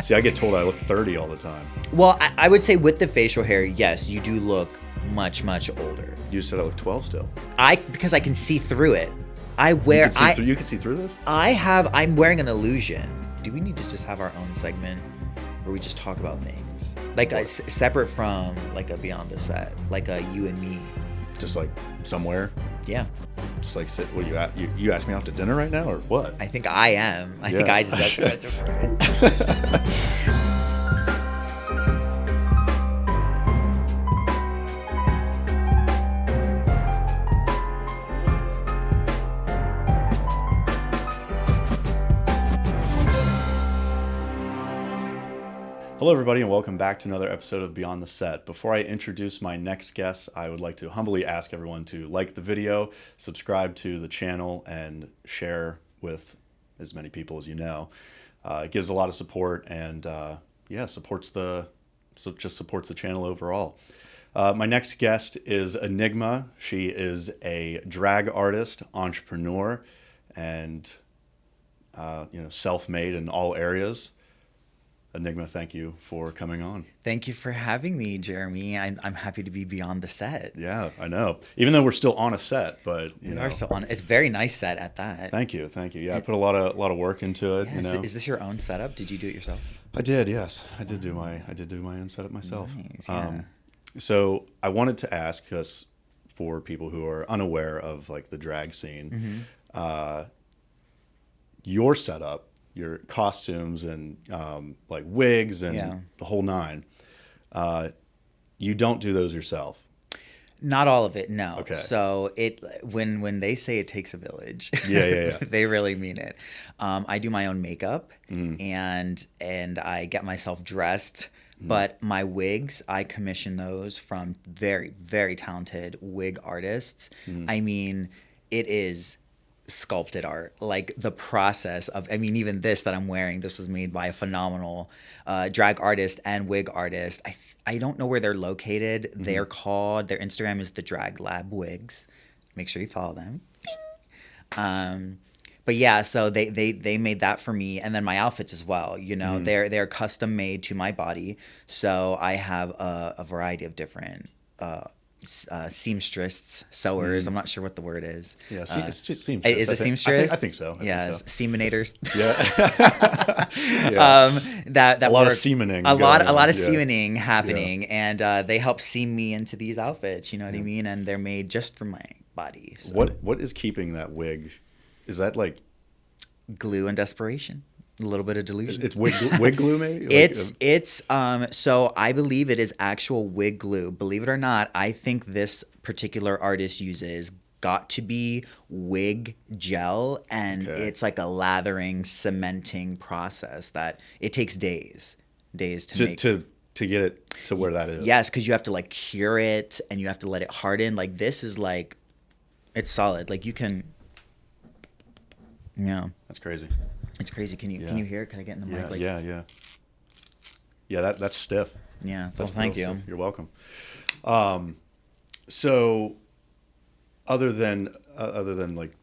See, I get told I look 30 all the time. Well, I would say with the facial hair, yes, you do look much, much older. You said I look 12 still. Because I can see through it. You can see through this? I'm wearing an illusion. Do we need to just have our own segment where we just talk about things? Like separate from like a Beyond the Set, like a you and me. Just like somewhere? Yeah. Just like sit. What you asked me out to dinner right now or what? I think I am. I think I just said Hello, everybody, and welcome back to another episode of Beyond the Set. Before I introduce my next guest, I would like to humbly ask everyone to like the video, subscribe to the channel, and share with as many people as you know. It gives a lot of support and supports the channel overall. My next guest is Enigma. She is a drag artist, entrepreneur, and self-made in all areas. Enigma, thank you for coming on. Thank you for having me, Jeremy. I'm happy to be Beyond the Set. Yeah, I know. Even though we're still on a set, but we are still on. It's a very nice set at that. Thank you. Yeah, I put a lot of work into it. Yeah, is this your own setup? Did you do it yourself? I did. Yes, I did do my own setup myself. Nice, yeah. So I wanted to ask, because for people who are unaware of like the drag scene, your setup. Your costumes and like wigs and the whole nine. You don't do those yourself. Not all of it, no. Okay. So when they say it takes a village, yeah. they really mean it. I do my own makeup and I get myself dressed. But my wigs, I commission those from very, very talented wig artists. I mean, it is sculpted art. Like the process of, even this that I'm wearing, this was made by a phenomenal drag artist and wig artist. I don't know where they're located. Their Instagram is the Drag Lab Wigs. Make sure you follow them. But yeah, so they made that for me, and then my outfits as well. They're custom made to my body. So I have a variety of different seamstress, sewers. I'm not sure what the word is. Yeah, seamstress. Is it seamstress? I think so. Semenators. Yeah. That a lot of semening. A lot of semening happening, and they help seam me into these outfits. You know what I mean? And they're made just for my body. So. What is keeping that wig? Is that like glue and desperation? A little bit of delusion. It's wig glue, maybe? So I believe it is actual wig glue. Believe it or not, I think this particular artist uses got to be wig gel, and it's like a lathering, cementing process that it takes days to make. To get it to where that is. Yes, because you have to like cure it and you have to let it harden. Like this is like, it's solid. Like you can, That's crazy. It's crazy. Can you hear it? Can I get in the mic? Yeah, that's stiff. Yeah. That's thank you. Stiff. You're welcome. So other than like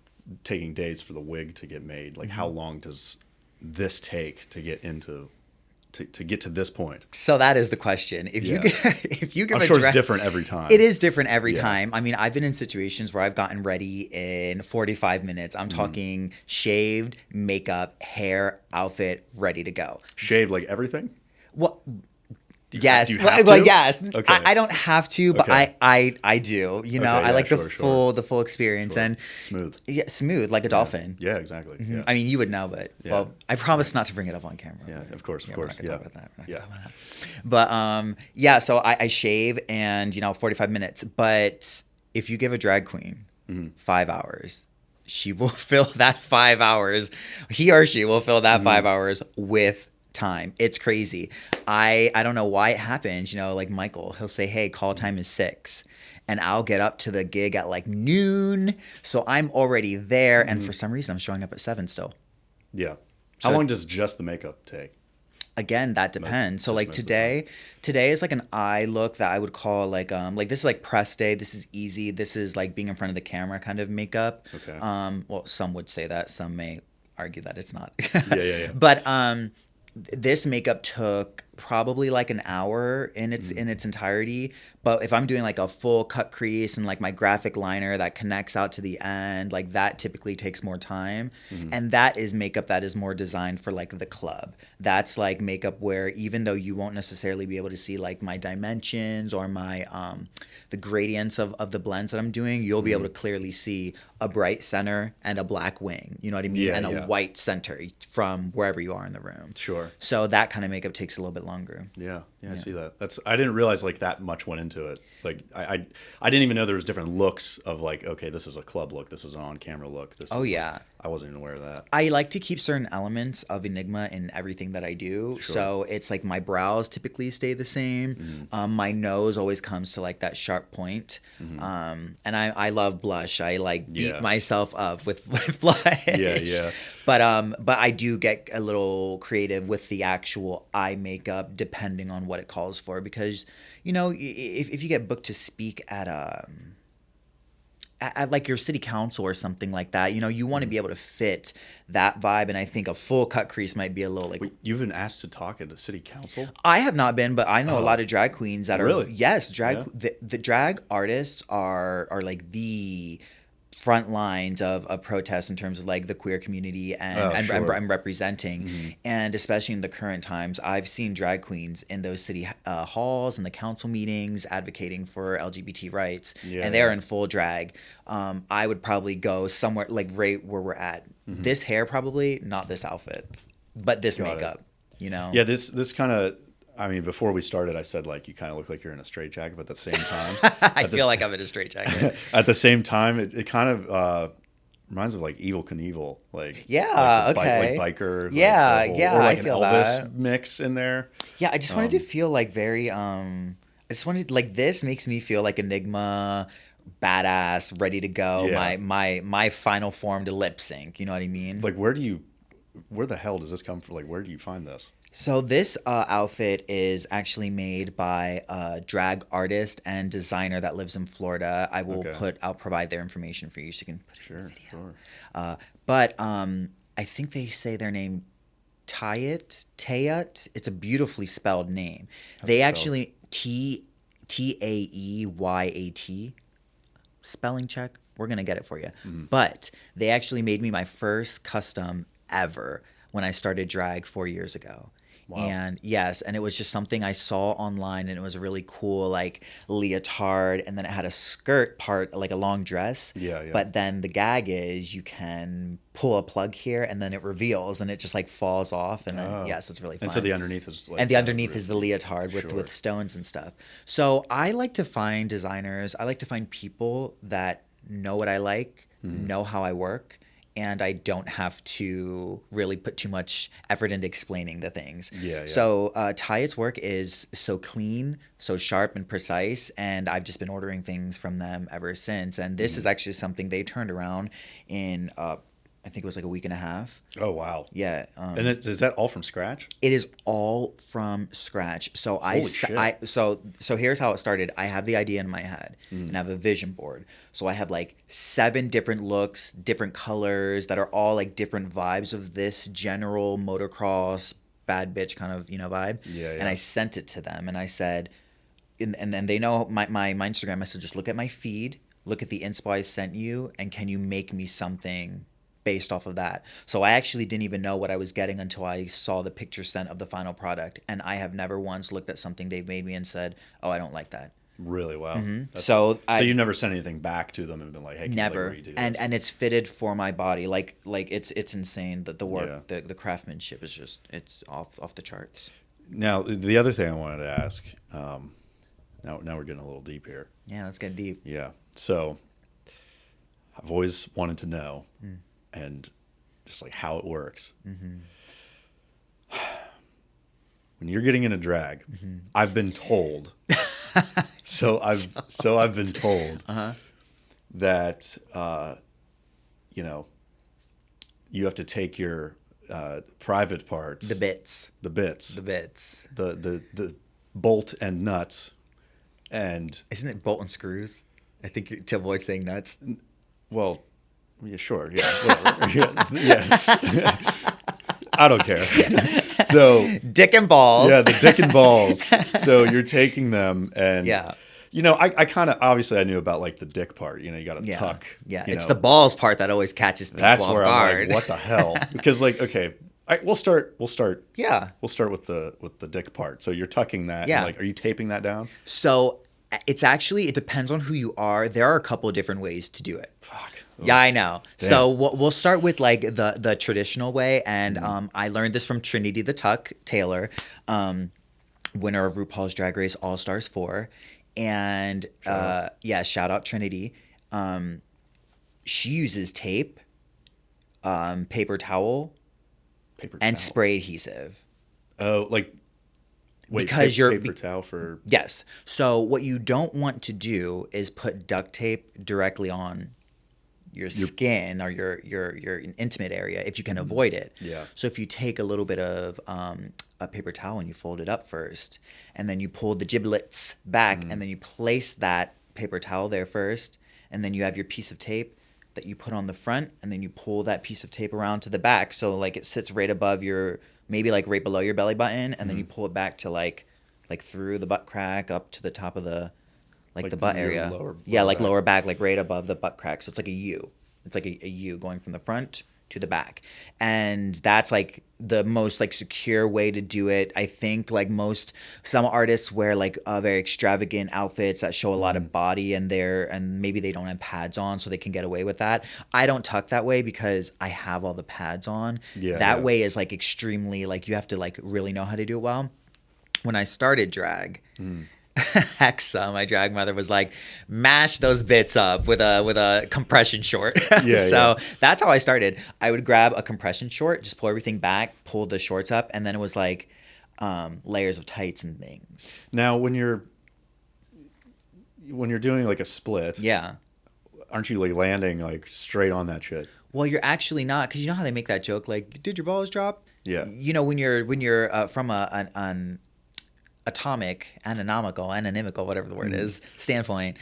taking days for the wig to get made, like how long does this take to get into to get to this point? So that is the question. If you give I'm sure it's different every time. It is different every time. I've been in situations where I've gotten ready in 45 minutes. I'm talking shaved, makeup, hair, outfit, ready to go. Shaved like everything? Well, yes. Do you have to? Yes. Okay. I don't have to, but I do. I like the full experience and smooth. Yeah, smooth like a dolphin. Yeah, exactly. Yeah. I mean, you would know, but I promise not to bring it up on camera. Yeah, of course. We're not gonna talk about that. But so I shave and 45 minutes. But if you give a drag queen 5 hours, she will fill that 5 hours. He or she will fill that 5 hours with time. It's crazy. I don't know why it happens. Like Michael, he'll say, hey, call time is 6. And I'll get up to the gig at like noon. So I'm already there. And for some reason, I'm showing up at 7 still. Yeah. How long does just the makeup take? Again, that depends. So like today is like an eye look that I would call like this is like press day. This is easy. This is like being in front of the camera kind of makeup. Okay. Well, some would say that. Some may argue that it's not. Yeah. But This makeup took probably like an hour in its entirety. But if I'm doing like a full cut crease and like my graphic liner that connects out to the end, like that typically takes more time. And that is makeup that is more designed for like the club. That's like makeup where even though you won't necessarily be able to see like my dimensions or my the gradients of the blends that I'm doing, you'll be able to clearly see a bright center and a black wing, you know what I mean? Yeah, And yeah. a white center from wherever you are in the room. Sure. So that kind of makeup takes a little bit longer. Yeah, I see that. I didn't realize like that much went into it. Like I didn't even know there was different looks of like, okay, this is a club look, this is an on-camera look. Oh, yeah. I wasn't even aware of that. I like to keep certain elements of Enigma in everything that I do. Sure. So it's like my brows typically stay the same. My nose always comes to like that sharp point. And I love blush. I like beat myself up with blush. Yeah. But I do get a little creative with the actual eye makeup depending on what it calls for, because you know, if you get booked to speak at like your city council or something like that, you know, you want to be able to fit that vibe. And I think a full cut crease might be a little like. Wait, you've been asked to talk at a city council? I have not been, but I know a lot of drag queens that are. Really? Yes, the drag artists are like the front lines of protests in terms of like the queer community and representing. And especially in the current times, I've seen drag queens in those city halls and the council meetings advocating for LGBT rights, and they're in full drag. I would probably go somewhere like right where we're at. This hair probably, not this outfit, but this makeup, you know? Yeah, this kind of, I mean, before we started, I said, like, you kind of look like you're in a straitjacket, but at the same time... I feel like I'm in a straitjacket. At the same time, it kind of reminds me of, like, Evel Knievel. Like, okay. Like biker. Yeah, or like I an feel Elvis that. mix in there. Yeah, I just wanted to feel like very... I just wanted... Like, this makes me feel like Enigma... badass, ready to go. Yeah. My final form to lip sync. You know what I mean? Like, where the hell does this come from? Like, where do you find this? So this outfit is actually made by a drag artist and designer that lives in Florida. I will I'll provide their information for you so you can put it in the video. Sure. But I think they say their name Tayet. It's a beautifully spelled name. They actually Taeyat. Spelling check. We're gonna get it for you. But they actually made me my first custom ever when I started drag 4 years ago. Wow. And yes, and it was just something I saw online, and it was a really cool like leotard, and then it had a skirt part, like a long dress. Yeah. But then the gag is you can pull a plug here, and then it reveals, and it just like falls off, and then yes, it's really fun. And so the underneath is like... And the underneath is the leotard with stones and stuff. So I like to find designers. I like to find people that know what I like, know how I work, and I don't have to really put too much effort into explaining the things. Yeah. So Tayet's work is so clean, so sharp and precise, and I've just been ordering things from them ever since. And this is actually something they turned around in, I think it was like a week and a half. Oh, wow. Yeah. And is that all from scratch? It is all from scratch. So Holy shit. so here's how it started. I have the idea in my head and I have a vision board. So I have like 7 different looks, different colors that are all like different vibes of this general motocross bad bitch kind of, you know, vibe. Yeah. And I sent it to them and I said, and then they know my Instagram. I said, just look at my feed, look at the inspo I sent you, and can you make me something based off of that? So I actually didn't even know what I was getting until I saw the picture sent of the final product, and I have never once looked at something they've made me and said, "Oh, I don't like that." Really? Wow. So you never sent anything back to them and been like, "Hey, can never, you do and this?" and it's fitted for my body. Like it's insane that the work, the craftsmanship is just it's off the charts. Now the other thing I wanted to ask. Now we're getting a little deep here. Yeah, let's get deep. Yeah. So I've always wanted to know. And just like how it works. When you're getting into drag, I've been told. so I've been told that you know, you have to take your private parts, The bits, the bolt and nuts, and isn't it bolt and screws? I think to avoid saying nuts. Well. Yeah, sure. Yeah, whatever. Yeah. I don't care. So Dick and balls. yeah, the dick and balls. So you're taking them and Yeah. I kind of obviously I knew about like the dick part. You got to Yeah. tuck. Yeah. It's the balls part that always catches people That's off where guard. I'm like, what the hell? Because like, okay, we'll start. Yeah. We'll start with the dick part. So you're tucking that. Yeah. And like, are you taping that down? So it depends on who you are. There are a couple of different ways to do it. Fuck. Yeah, I know. Damn. So we'll start with like the traditional way, and I learned this from Trinity the Tuck Taylor, winner of RuPaul's Drag Race All Stars 4, and shout out Trinity. She uses tape, paper towel, and spray adhesive. Oh, like wait, because paper towel for yes. So what you don't want to do is put duct tape directly on your skin or your intimate area if you can avoid it. Yeah. So if you take a little bit of a paper towel and you fold it up first, and then you pull the giblets back, and then you place that paper towel there first, and then you have your piece of tape that you put on the front, and then you pull that piece of tape around to the back, so like it sits right above maybe like right below your belly button, and then you pull it back to like through the butt crack up to the top of the the butt area. Lower back. Lower back, like right above the butt crack. So it's like a U. It's like a U going from the front to the back. And that's like the most like secure way to do it. I think like some artists wear like very extravagant outfits that show a lot of body and maybe they don't have pads on, so they can get away with that. I don't tuck that way because I have all the pads on. Yeah. That way is like extremely like you have to like really know how to do it well. When I started drag, Hexa, my drag mother, was like, mash those bits up with a compression short. So that's how I started. I would grab a compression short, just pull everything back, pull the shorts up, and then it was like layers of tights and things. Now when you're doing like a split, Yeah. aren't you like landing like straight on that shit? Well, you're actually not, because you know how they make that joke, like, did your balls drop? Yeah. You know, when you're from an anatomical, whatever the word is, standpoint,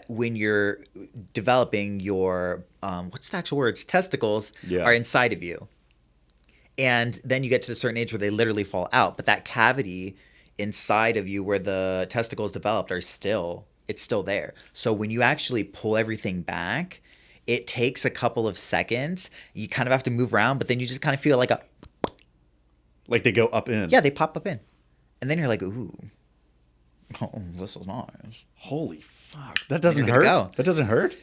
when you're developing your, what's the actual words? Testicles are inside of you. And then you get to a certain age where they literally fall out. But that cavity inside of you where the testicles developed it's still there. So when you actually pull everything back, it takes a couple of seconds. You kind of have to move around, but then you just kind of feel like like they go up in. Yeah, they pop up in. And then you're like, ooh, oh, this is nice. Holy fuck. That doesn't You're hurt? good to go. That doesn't hurt?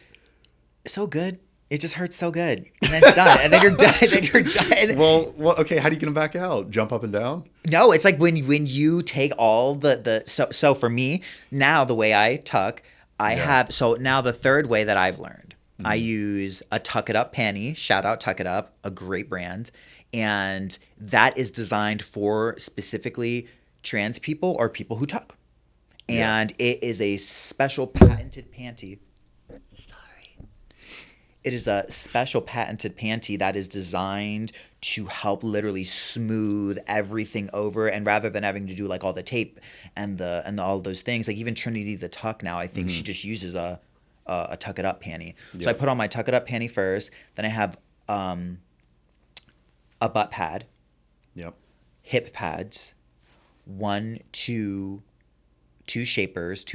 So good. It just hurts so good. And then it's done. And then you're done. Then you're done. Well, okay, how do you get them back out? Jump up and down? No, it's like when you take all so for me, now the way I tuck, so now the third way that I've learned, I use a Tuck It Up panty, shout out Tuck It Up, a great brand. And that is designed for specifically trans people or people who tuck. And it is a special patented panty. It is a special patented panty that is designed to help literally smooth everything over. And rather than having to do like all the tape and all those things, like even Trinity the Tuck now, I think she just uses a Tuck It Up panty. So I put on my Tuck It Up panty first. Then I have a butt pad. Yep. Hip pads. Two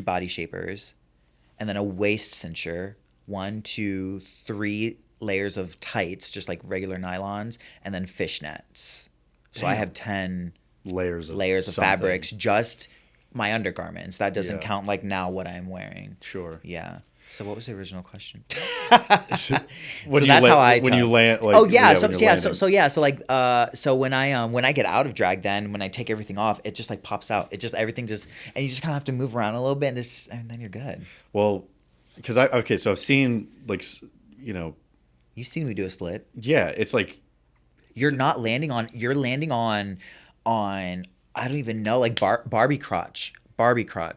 body shapers, and then a waist cincher. 1, 2, 3 layers of tights, just like regular nylons, and then fishnets. So Damn. I have 10 layers of fabrics, just my undergarments. That doesn't count like now what I'm wearing. Sure. Yeah. So what was the original question? So that's how I when you land. Like, so when I get out of drag, then when I take everything off, it just like pops out. It just everything just, and you just kind of have to move around a little bit, and then you're good. Well, because so I've seen like You've seen me do a split. Yeah, it's like you're landing on I don't even know, like Barbie crotch.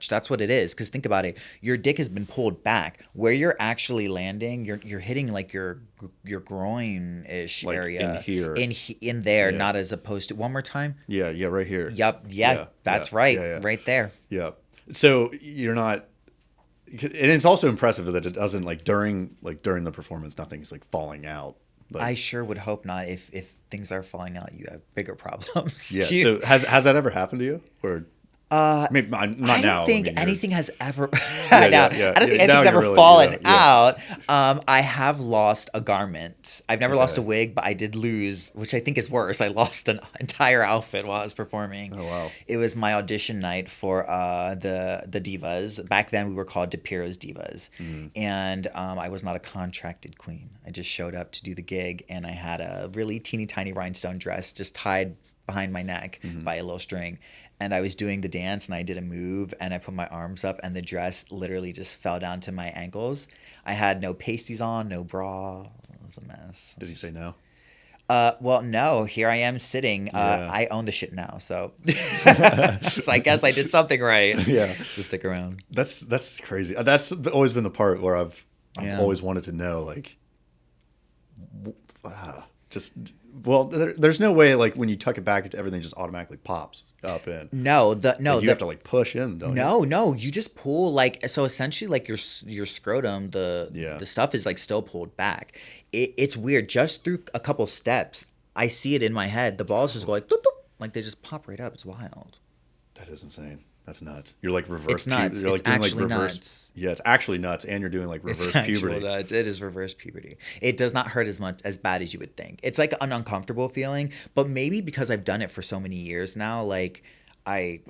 That's what it is. Because think about it, your dick has been pulled back. Where you're actually landing, you're hitting like your groin-ish like area in here, in there, not as opposed to one more time. Yeah, right here. Yep. Yeah, that's right. Right there. Yeah. So you're not. And it's also impressive that it doesn't like during the performance, nothing's like falling out. Like, I sure would hope not. If things are falling out, you have bigger problems. yeah. too. So has that ever happened to you? Or maybe not I now. don't think I mean, anything has ever. Yeah, now, yeah. I don't think Now anything's you're ever really, fallen yeah. out. I have lost a garment. I've never lost a Okay. wig, but I did lose, which I think is worse. I lost an entire outfit while I was performing. Oh, wow. It was my audition night for the Divas. Back then, we were called DePiro's Divas, and I was not a contracted queen. I just showed up to do the gig, and I had a really teeny tiny rhinestone dress just tied behind my neck by a little string. And I was doing the dance and I did a move and I put my arms up and the dress literally just fell down to my ankles. I had no pasties on, no bra. It was a mess. Did he say no? Well, no, here I am sitting. Yeah. I own the shit now, so so I guess I did something right. Yeah. To stick around. That's crazy. That's always been the part where I've Yeah. always wanted to know, like, just well, there's no way like when you tuck it back, everything just automatically pops up in. No, Like, you have to like push in, don't you? No, you just pull like so essentially like your scrotum, Yeah. the stuff is like still pulled back. It's weird. Just through a couple steps, I see it in my head. The balls just go like doop, doop, like they just pop right up. It's wild. That is insane. That's nuts. You're like reverse. It's nuts. You're like It's doing like actually reverse. nuts. Yeah, it's actually nuts, and you're doing like It's reverse actual puberty. nuts. It is reverse puberty. It does not hurt as bad as you would think. It's like an uncomfortable feeling, but maybe because I've done it for so many years now, like I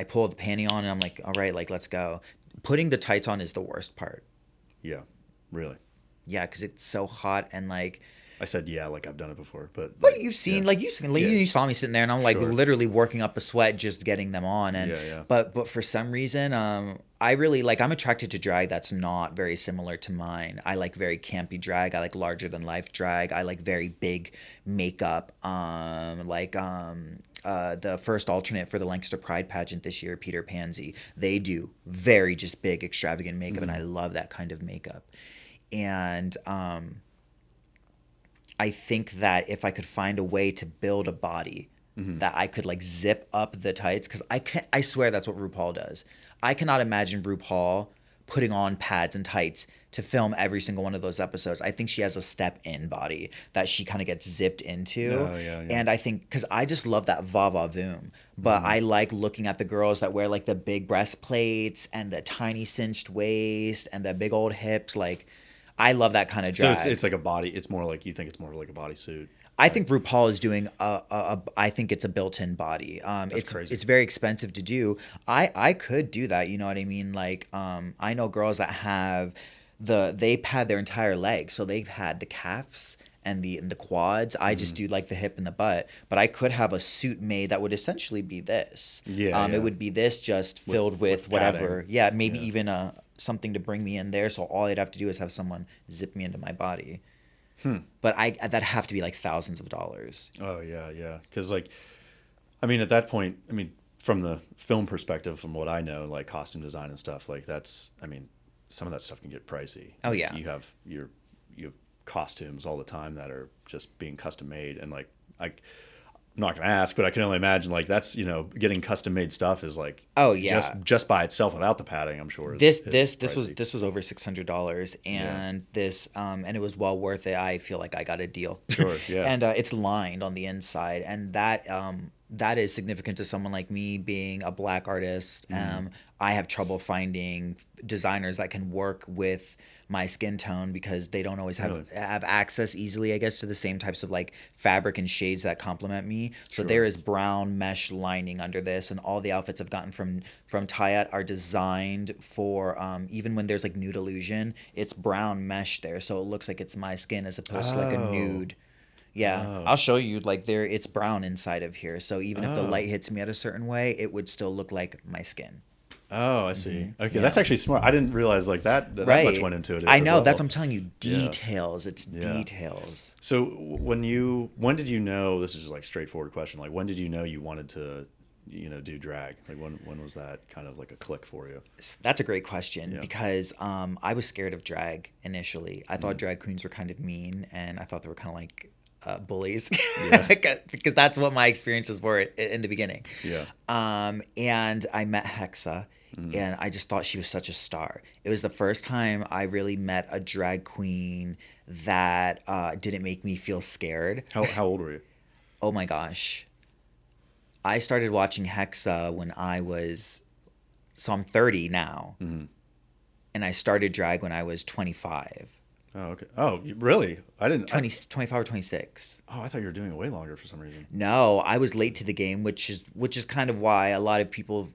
pull the panty on and I'm like, all right, like let's go. Putting the tights on is the worst part. Yeah, really. Yeah, because it's so hot and like. I said yeah, like I've done it before, but But like, you've seen, yeah. like you seen, like, Yeah. you saw me sitting there, and I'm like Sure. literally working up a sweat just getting them on, and Yeah. but for some reason, I really like I'm attracted to drag that's not very similar to mine. I like very campy drag. I like larger than life drag. I like very big makeup. The first alternate for the Lancaster Pride pageant this year, Peter Pansy, they do very just big, extravagant makeup, and I love that kind of makeup, and I think that if I could find a way to build a body that I could like zip up the tights, because I swear that's what RuPaul does. I cannot imagine RuPaul putting on pads and tights to film every single one of those episodes. I think she has a step in body that she kind of gets zipped into. Oh, yeah. And I think, because I just love that va-va-voom, but I like looking at the girls that wear like the big breastplates and the tiny cinched waist and the big old hips. Like, I love that kind of So drag. it's like a body. It's more like you think it's more like a bodysuit. I think RuPaul is doing I think it's a built-in body. It's crazy. it's very expensive to do. I could do that. You know what I mean? Like I know girls that have they pad their entire leg, so they had the calves and the quads. I just do like the hip and the butt. But I could have a suit made that would essentially be this. Yeah. It would be this just filled with whatever. padding. Yeah, maybe even something to bring me in there. So all I'd have to do is have someone zip me into my body. But that'd have to be like thousands of dollars. Oh yeah. Because like, I mean, at that point, I mean, from the film perspective, from what I know, like costume design and stuff, like that's, I mean, some of that stuff can get pricey. Oh, yeah. You have costumes all the time that are just being custom made, and like I'm not gonna ask, but I can only imagine like that's getting custom made stuff is like Oh, yeah. just by itself without the padding, I'm sure. This pricey. was over $600, and this and it was well worth it. I feel like I got a deal. Sure, yeah. And it's lined on the inside, and that is significant to someone like me being a black artist. I have trouble finding designers that can work with my skin tone because they don't always have access easily, I guess, to the same types of like fabric and shades that complement me. So there is brown mesh lining under this, and all the outfits I've gotten from Tayat are designed for even when there's like nude illusion, it's brown mesh there, so it looks like it's my skin as opposed to like a nude. Yeah, I'll show you. Like it's brown inside of here, so even if the light hits me at a certain way, it would still look like my skin. Oh, I see. Okay, that's actually smart. I didn't realize like that much went into it. I as know. well. That's what I'm telling you. Details. It's details. So when did you know? This is just like straightforward question. Like when did you know you wanted to, do drag? Like when was that kind of like a click for you? That's a great question because I was scared of drag initially. I thought drag queens were kind of mean, and I thought they were kind of like bullies, Yeah. because that's what my experiences were in the beginning. Yeah. And I met Hexa, Mm-hmm. and I just thought she was such a star. It was the first time I really met a drag queen that didn't make me feel scared. How old were you? Oh my gosh. I started watching Hexa when I was, so I'm 30 now, Mm-hmm. and I started drag when I was 25. Oh, okay. Oh, really? I didn't. 25 or 26. Oh, I thought you were doing it way longer for some reason. No, I was late to the game, which is kind of why a lot of people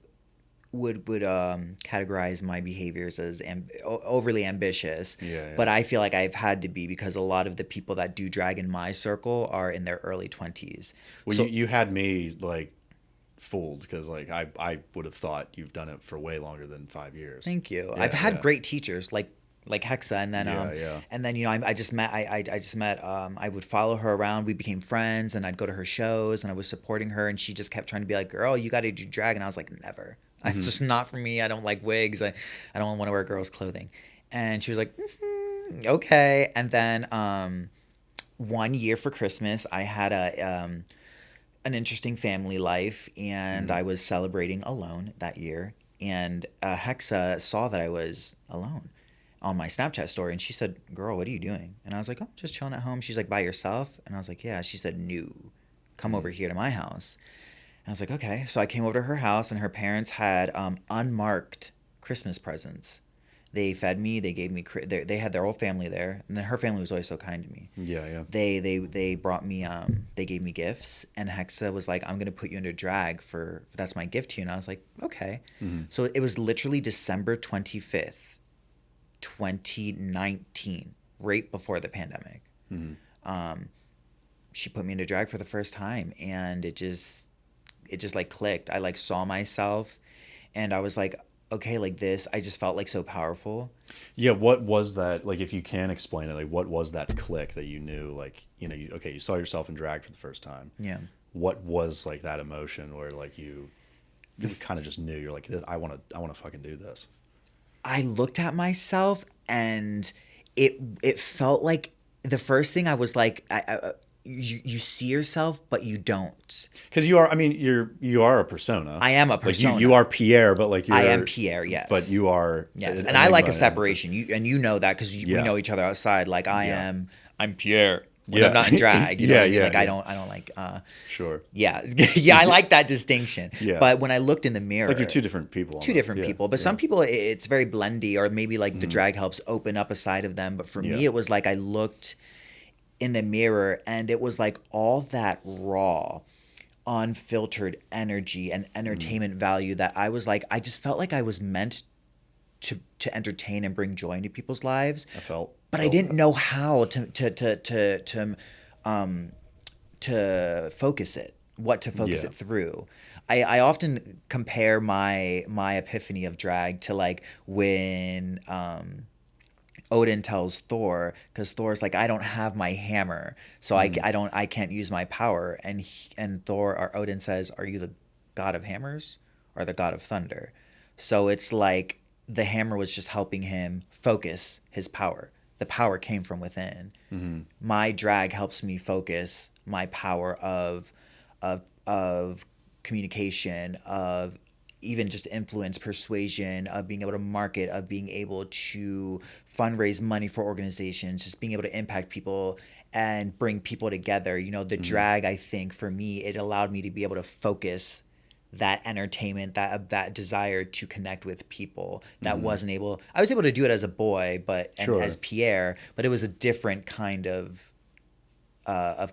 would categorize my behaviors as overly ambitious. Yeah, yeah. But I feel like I've had to be, because a lot of the people that do drag in my circle are in their early 20s. Well, So you had me like fooled because like I would have thought you've done it for way longer than 5 years. thank you. Yeah, I've had yeah. great teachers like Hexa, and then Yeah, yeah. and then I just met I would follow her around. We became friends, and I'd go to her shows, and I was supporting her, and she just kept trying to be like, "Girl, you got to do drag," and I was like, "Never. Mm-hmm. It's just not for me. I don't like wigs. I don't want to wear girls' clothing." And she was like, "Okay." And then one year for Christmas, I had an interesting family life, and Mm-hmm. I was celebrating alone that year. And Hexa saw that I was alone on my Snapchat story, and she said, "Girl, what are you doing?" And I was like, "Oh, just chilling at home." She's like, "By yourself?" And I was like, "Yeah." She said, "No, come over here to my house." And I was like, "Okay." So I came over to her house, and her parents had unmarked Christmas presents. They fed me. They gave me. They had their whole family there, and then her family was always so kind to me. Yeah, yeah. They brought me they gave me gifts, and Hexa was like, "I'm gonna put you into drag for that's my gift to you." And I was like, "Okay." Mm-hmm. So it was literally December 25th, 2019, right before the pandemic. Mm-hmm. She put me into drag for the first time, and it just like clicked. I like saw myself, and I was like, okay, like this. I just felt like so powerful. Yeah, what was that? Like, if you can explain it, like, what was that click that you knew? Like, you saw yourself in drag for the first time. Yeah. What was like that emotion where like you kind of just knew you're like, I want to fucking do this. I looked at myself, and it felt like the first thing I was like, you see yourself, but you don't. Because you are, I mean, you are a persona. I am a Like persona. you are Pierre, but like you're. I am Pierre, yes. But you are. Yes, an and I like Enigma a separation. You know that because we Yeah. know each other outside. Like Yeah. I'm Pierre when Yeah. I'm not in drag. You know Yeah, what I mean? yeah, Like yeah. I don't like. Sure. Yeah, yeah, I like that distinction. Yeah. But when I looked in the mirror, Like you're two different people. two almost. different Yeah, people. But yeah. some people, it's very blendy, or maybe like the drag helps open up a side of them. But for me, Yeah. it was like I looked in the mirror, and it was like all that raw, unfiltered energy and entertainment value that I was like, I just felt like I was meant to entertain and bring joy into people's lives. I felt. But I didn't know how to focus it, what to focus Yeah. it through. I often compare my epiphany of drag to like when Odin tells Thor, because Thor's like, I don't have my hammer, so I can't use my power, and Thor or Odin says, are you the god of hammers or the god of thunder? So it's like the hammer was just helping him focus his power. The power came from within. Mm-hmm. My drag helps me focus my power of communication, of even just influence, persuasion, of being able to market, of being able to fundraise money for organizations, just being able to impact people and bring people together. You know, the drag, I think for me, it allowed me to be able to focus that entertainment, that desire to connect with people that wasn't able. I was able to do it as a boy, and Sure. as Pierre, but it was a different kind of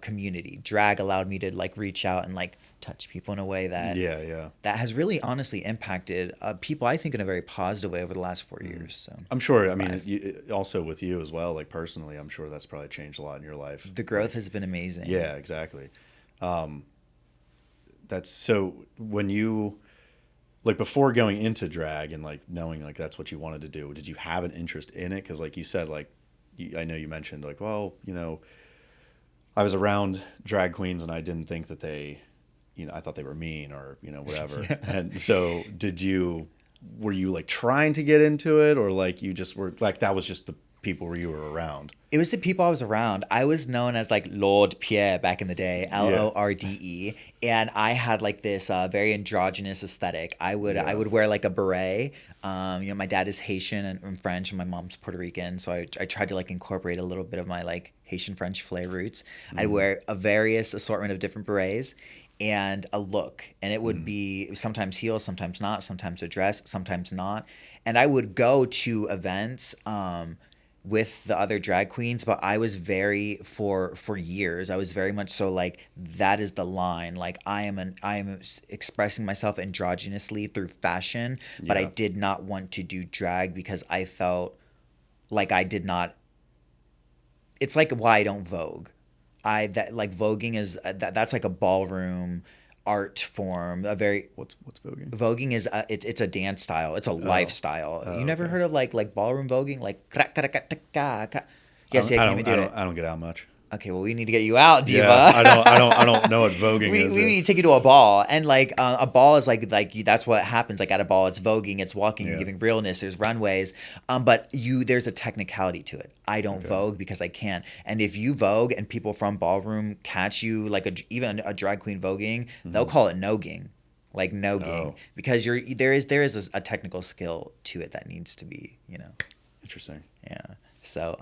community. Drag allowed me to like reach out and like touch people in a way that Yeah. that has really honestly impacted people, I think, in a very positive way over the last 4 years. So I'm sure. I mean, Five. also with you as well. Like personally, I'm sure that's probably changed a lot in your life. the growth has been amazing. Yeah, exactly. That's so when you like before going into drag and like knowing like that's what you wanted to do. Did you have an interest in it? Because like you said, like I know you mentioned like, well, I was around drag queens and I didn't think that they, I thought they were mean or whatever. Yeah. And so were you like trying to get into it or like you just were like that was just people you were around? It was the people I was around. I was known as like Lord Pierre back in the day, Lorde, and I had like this very androgynous aesthetic. I would wear like a beret. My dad is Haitian and French, and my mom's Puerto Rican, so I tried to like incorporate a little bit of my like Haitian French flair roots. I'd wear a various assortment of different berets and a look, and it would be sometimes heels, sometimes not, sometimes a dress, sometimes not, and I would go to events. With the other drag queens, but I was very for years I was very much so like that is the line, like I am expressing myself androgynously through fashion, but I did not want to do drag because I felt like I did not. It's like why I don't Vogue. That like voguing is that's like a ballroom art form, a very What's voguing? voguing is it's a dance style, it's a lifestyle. You never heard of like ballroom voguing, like yes, yeah, I can't even do it. I don't get out much. Okay, well, we need to get you out, diva. Yeah, I don't know what voguing we is. need to take you to a ball, and like a ball is like that's what happens. Like at a ball, it's voguing, it's walking, you're giving realness. There's runways, but there's a technicality to it. I don't Vogue because I can't. And if you Vogue and people from ballroom catch you, like even a drag queen voguing, they'll call it nogging, like nogging, because there is a technical skill to it that needs to be, Interesting. Yeah. So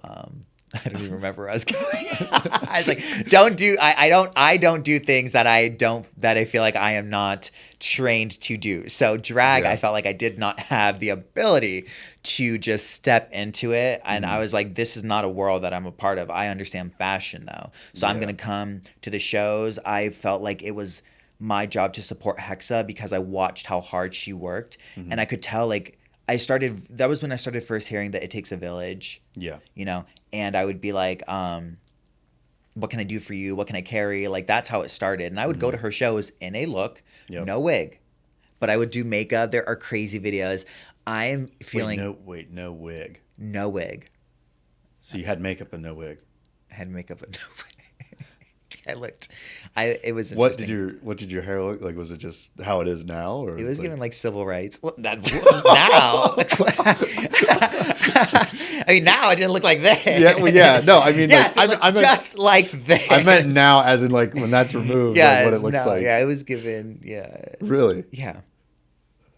I don't even remember where I was going. I was like, I don't do things that I feel like I am not trained to do. So drag, I felt like I did not have the ability to just step into it. And I was like, this is not a world that I'm a part of. I understand fashion though. So I'm going to come to the shows. I felt like it was my job to support Hexa because I watched how hard she worked. And I could tell like, that was when I started first hearing that it takes a village. Yeah. And I would be like, what can I do for you? What can I carry? Like, that's how it started. And I would go to her shows in a look, no wig. But I would do makeup. There are crazy videos. I'm feeling... No wig. No wig. So you had makeup and no wig. I had makeup and no wig. It was interesting. What did your hair look like? Was it just how it is now? Or it was given like civil rights. Well, that's now. I mean, now it didn't look like this. Yeah, well, yeah. No, I mean, yes, I meant just like this. I meant now, as in like when that's removed, like what it looks like. Yeah, it was given. Yeah. Really? Yeah.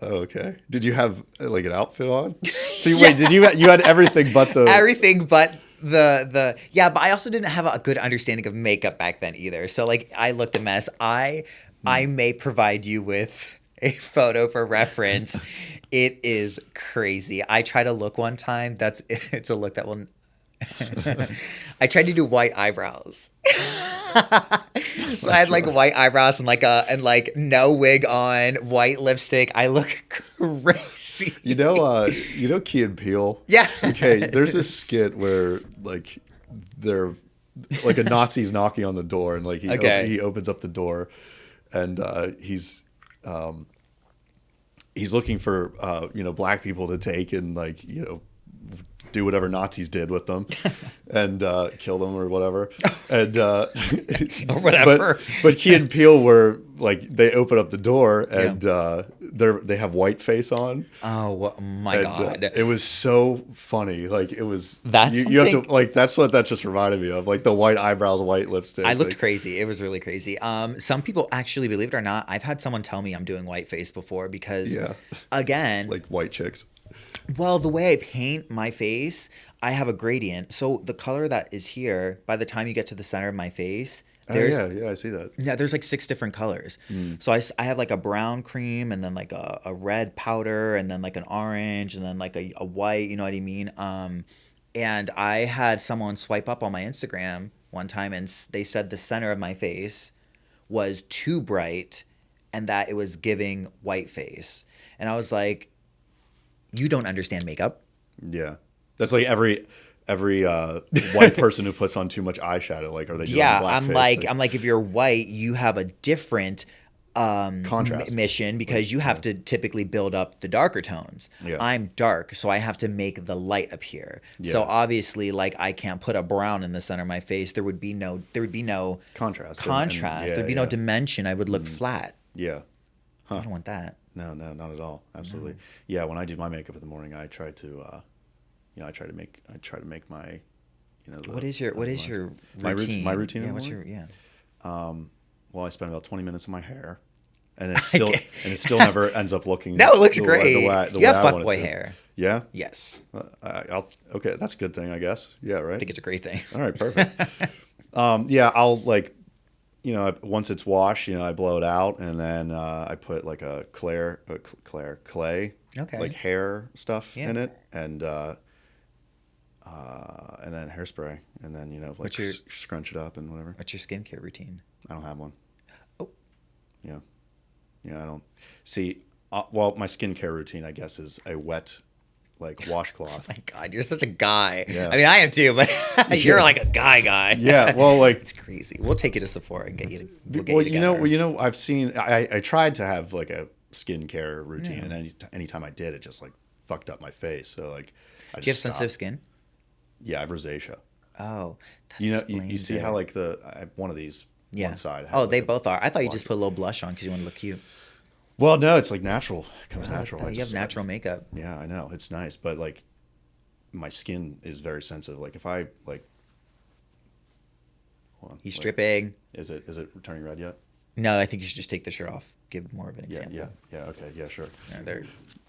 Oh, okay. Did you have like an outfit on? So wait, did you had everything but the everything but the but I also didn't have a good understanding of makeup back then either. So like I looked a mess. I may provide you with a photo for reference. It is crazy. I tried a look one time. It's a look that will. I tried to do white eyebrows. So I had like white eyebrows and like no wig on, white lipstick. I look crazy. You know Key and Peele? Yeah. Okay, there's this skit where like they're like a Nazi's knocking on the door and like he opens up the door and he's looking for black people to take and like do whatever Nazis did with them and kill them or whatever. And or whatever. But Key and Peele were like they open up the door and they have white face on. Oh my God. It was so funny. Like it was you have to like that's what that just reminded me of. Like the white eyebrows, white lipstick. I looked crazy. It was really crazy. Some people actually, believe it or not, I've had someone tell me I'm doing white face before because again, like white chicks. Well, the way I paint my face, I have a gradient. So the color that is here, by the time you get to the center of my face, I see that. Yeah, there's like 6 different colors. So I have like a brown cream and then like a red powder and then like an orange and then like a white, you know what I mean? And I had someone swipe up on my Instagram one time and they said the center of my face was too bright and that it was giving white face. And I was like, you don't understand makeup. Yeah. That's like every white person who puts on too much eyeshadow. Like, are they doing blackface? I'm like, if you're white, you have a different contrast mission because you have to typically build up the darker tones. Yeah. I'm dark, so I have to make the light appear. Yeah. So obviously, like I can't put a brown in the center of my face. There would be no contrast. There'd be no dimension. I would look flat. Yeah. Huh. I don't want that. No, not at all. Absolutely. No. Yeah, when I do my makeup in the morning, I try to I try to make my, What is your routine? my routine. Yeah, in the what's your morning? yeah? Well, I spend about 20 minutes in my hair, and it still never ends up looking. No, it looks the great. Way You have I want it fuckboy to. hair. Yeah. Yes, Okay, that's a good thing, I guess. Yeah, I right. think it's a great thing. All right, perfect. Yeah, I'll like, once it's washed, I blow it out, and then I put like a clay, Okay. like hair stuff Yeah. in it, and then hairspray, and then like What's your- scrunch it up and whatever. What's your skincare routine? I don't have one. Oh. Yeah, I don't see. Well, my skincare routine, I guess, is a wet, like washcloth. My God, you're such a guy. Yeah. I mean, I am too, but you're Yeah. like a guy. Yeah, well, like. It's crazy. We'll take you to Sephora and get you to. We'll get Well, you together. I've seen. I tried to have like a skincare routine, and anytime I did, it just like fucked up my face. So like, I Do you have just sensitive stopped. skin? Yeah, I have rosacea. Oh, that You explains see it. how like I have one of these. Yeah. One side. Has Oh, like they a both are. I thought you blotch. just put a little blush on because you want to look cute. Well, no, it's like natural. It comes natural. Oh, you have natural makeup. Yeah, I know. It's nice, but like, my skin is very sensitive. Like if I like. Hold on, You wait. stripping? Is it turning red yet? No, I think you should just take the shirt off. Give more of an Yeah, example. yeah. Okay, yeah, sure. Yeah, there.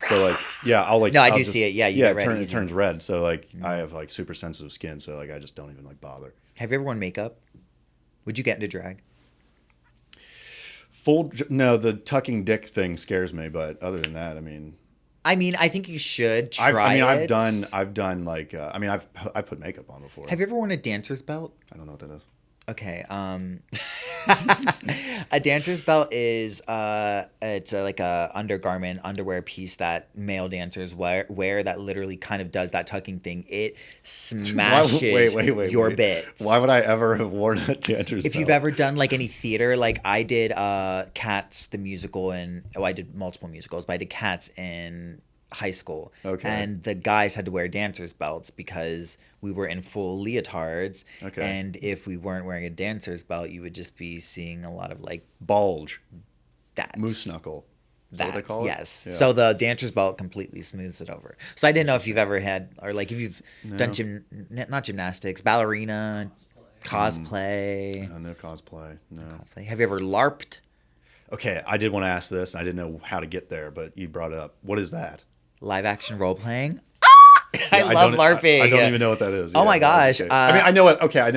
So like, yeah, I'll like. No, I I'll do just- see it. Yeah, you yeah, get red it easy. turns red. So like, I have like super sensitive skin. So like, I just don't even like bother. Have you ever worn makeup? Would you get into drag? No, the tucking dick thing scares me. But other than that, I mean, I think you should try I've it. done like, I put makeup on before. Have you ever worn a dancer's belt? I don't know what that is. Okay. A dancer's belt is it's like a underwear piece that male dancers wear that literally kind of does that tucking thing. It smashes your wait. bits. Why would I ever have worn a dancer's If belt? you've ever done like any theater, like I did Cats the musical, and I did multiple musicals, but I did Cats in high school. Okay. And the guys had to wear dancer's belts because we were in full leotards. Okay. And if we weren't wearing a dancer's belt, you would just be seeing a lot of like bulge, that. moose knuckle. Is that what they call it? Yes. Yeah. So the dancer's belt completely smooths it over. So I didn't know if you've ever had, or like if you've done not gymnastics, ballerina, cosplay. No cosplay. No. Cosplay. Have you ever LARPed? Okay, I did want to ask this, and I didn't know how to get there, but you brought it up. What is that? Live action role playing. Yeah, I love LARPing. I don't even know what that is. Oh my gosh, Okay. I mean, I know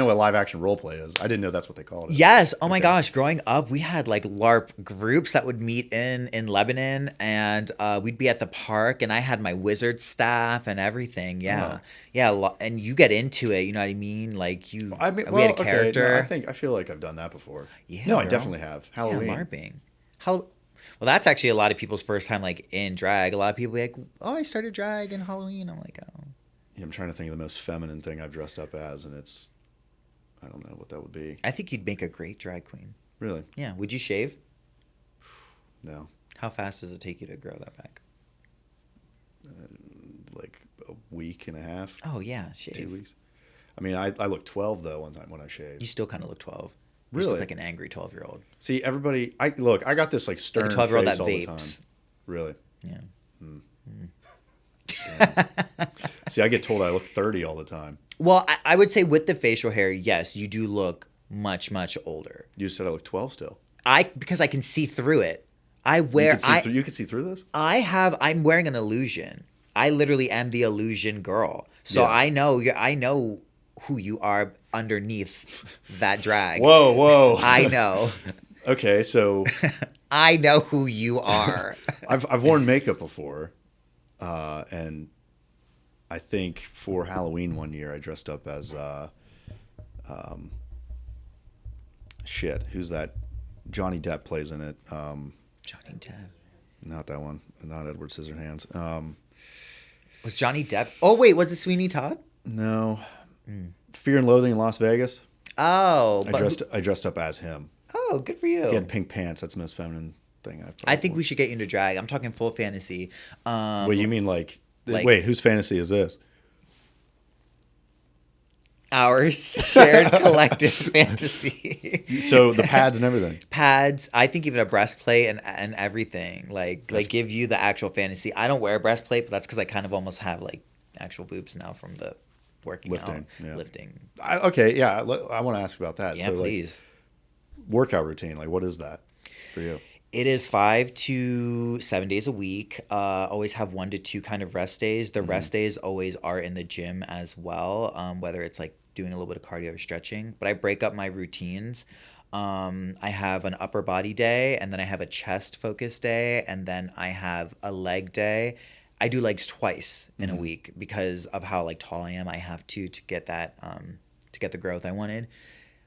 what live action role play is. I didn't know that's what they called it. Yes. Oh my gosh. Growing up, we had like LARP groups that would meet in Lebanon, and we'd be at the park, and I had my wizard staff and everything. Yeah. Oh. Yeah. And you get into it. You know what I mean? Like we had a Okay, character. no, I feel like I've done that before. Yeah, No, I girl. definitely have. Halloween. Yeah, LARPing. Well, that's actually a lot of people's first time like in drag. A lot of people be like, "Oh, I started drag in Halloween." I'm like, "Oh." Yeah, I'm trying to think of the most feminine thing I've dressed up as, and I don't know what that would be. I think you'd make a great drag queen. Really? Yeah. Would you shave? No. How fast does it take you to grow that back? Like a week and a half. Oh yeah, shave. 2 weeks. I mean, I looked 12 though one time when I shaved. You still kind of look 12. You Really? look like an angry 12-year-old. See, everybody. I got this like stern Like a 12-year-old face that all the time. vapes. Really? Yeah. See, I get told I look 30 all the time. Well, I would say with the facial hair, yes, you do look much, much older. You said I look 12 still. Because I can see through it. You can see through this? I'm wearing an illusion. I literally am the illusion girl. So Yeah. I know who you are underneath that drag. Whoa. I know. Okay, so I know who you are. I've worn makeup before, and I think for Halloween one year I dressed up as shit. Who's that? Johnny Depp plays in it. Johnny Depp. Not that one. Not Edward Scissorhands. Was Johnny Depp? Oh wait, was it Sweeney Todd? No. Fear and Loathing in Las Vegas. Oh, I dressed up as him. Oh, good for you. He had pink pants. That's the most feminine thing I've. I think we should get you into drag. I'm talking full fantasy. Wait, you mean like? like- Wait, whose fantasy is this? Ours shared collective fantasy. So the pads and everything. Pads. I think even a breastplate and everything. Like give you the actual fantasy. I don't wear a breastplate, but that's because I kind of almost have like actual boobs now from the working Lifting, out, yeah. lifting. Okay, yeah. I want to ask about that. Yeah, So, like, please. workout routine, like, what is that for you? It is 5 to 7 days a week. Always have 1 to 2 kind of rest days. The rest days always are in the gym as well, whether it's like doing a little bit of cardio or stretching. But I break up my routines. I have an upper body day, and then I have a chest focus day, and then I have a leg day. I do legs twice in a week because of how like tall I am. I have to get that to get the growth I wanted.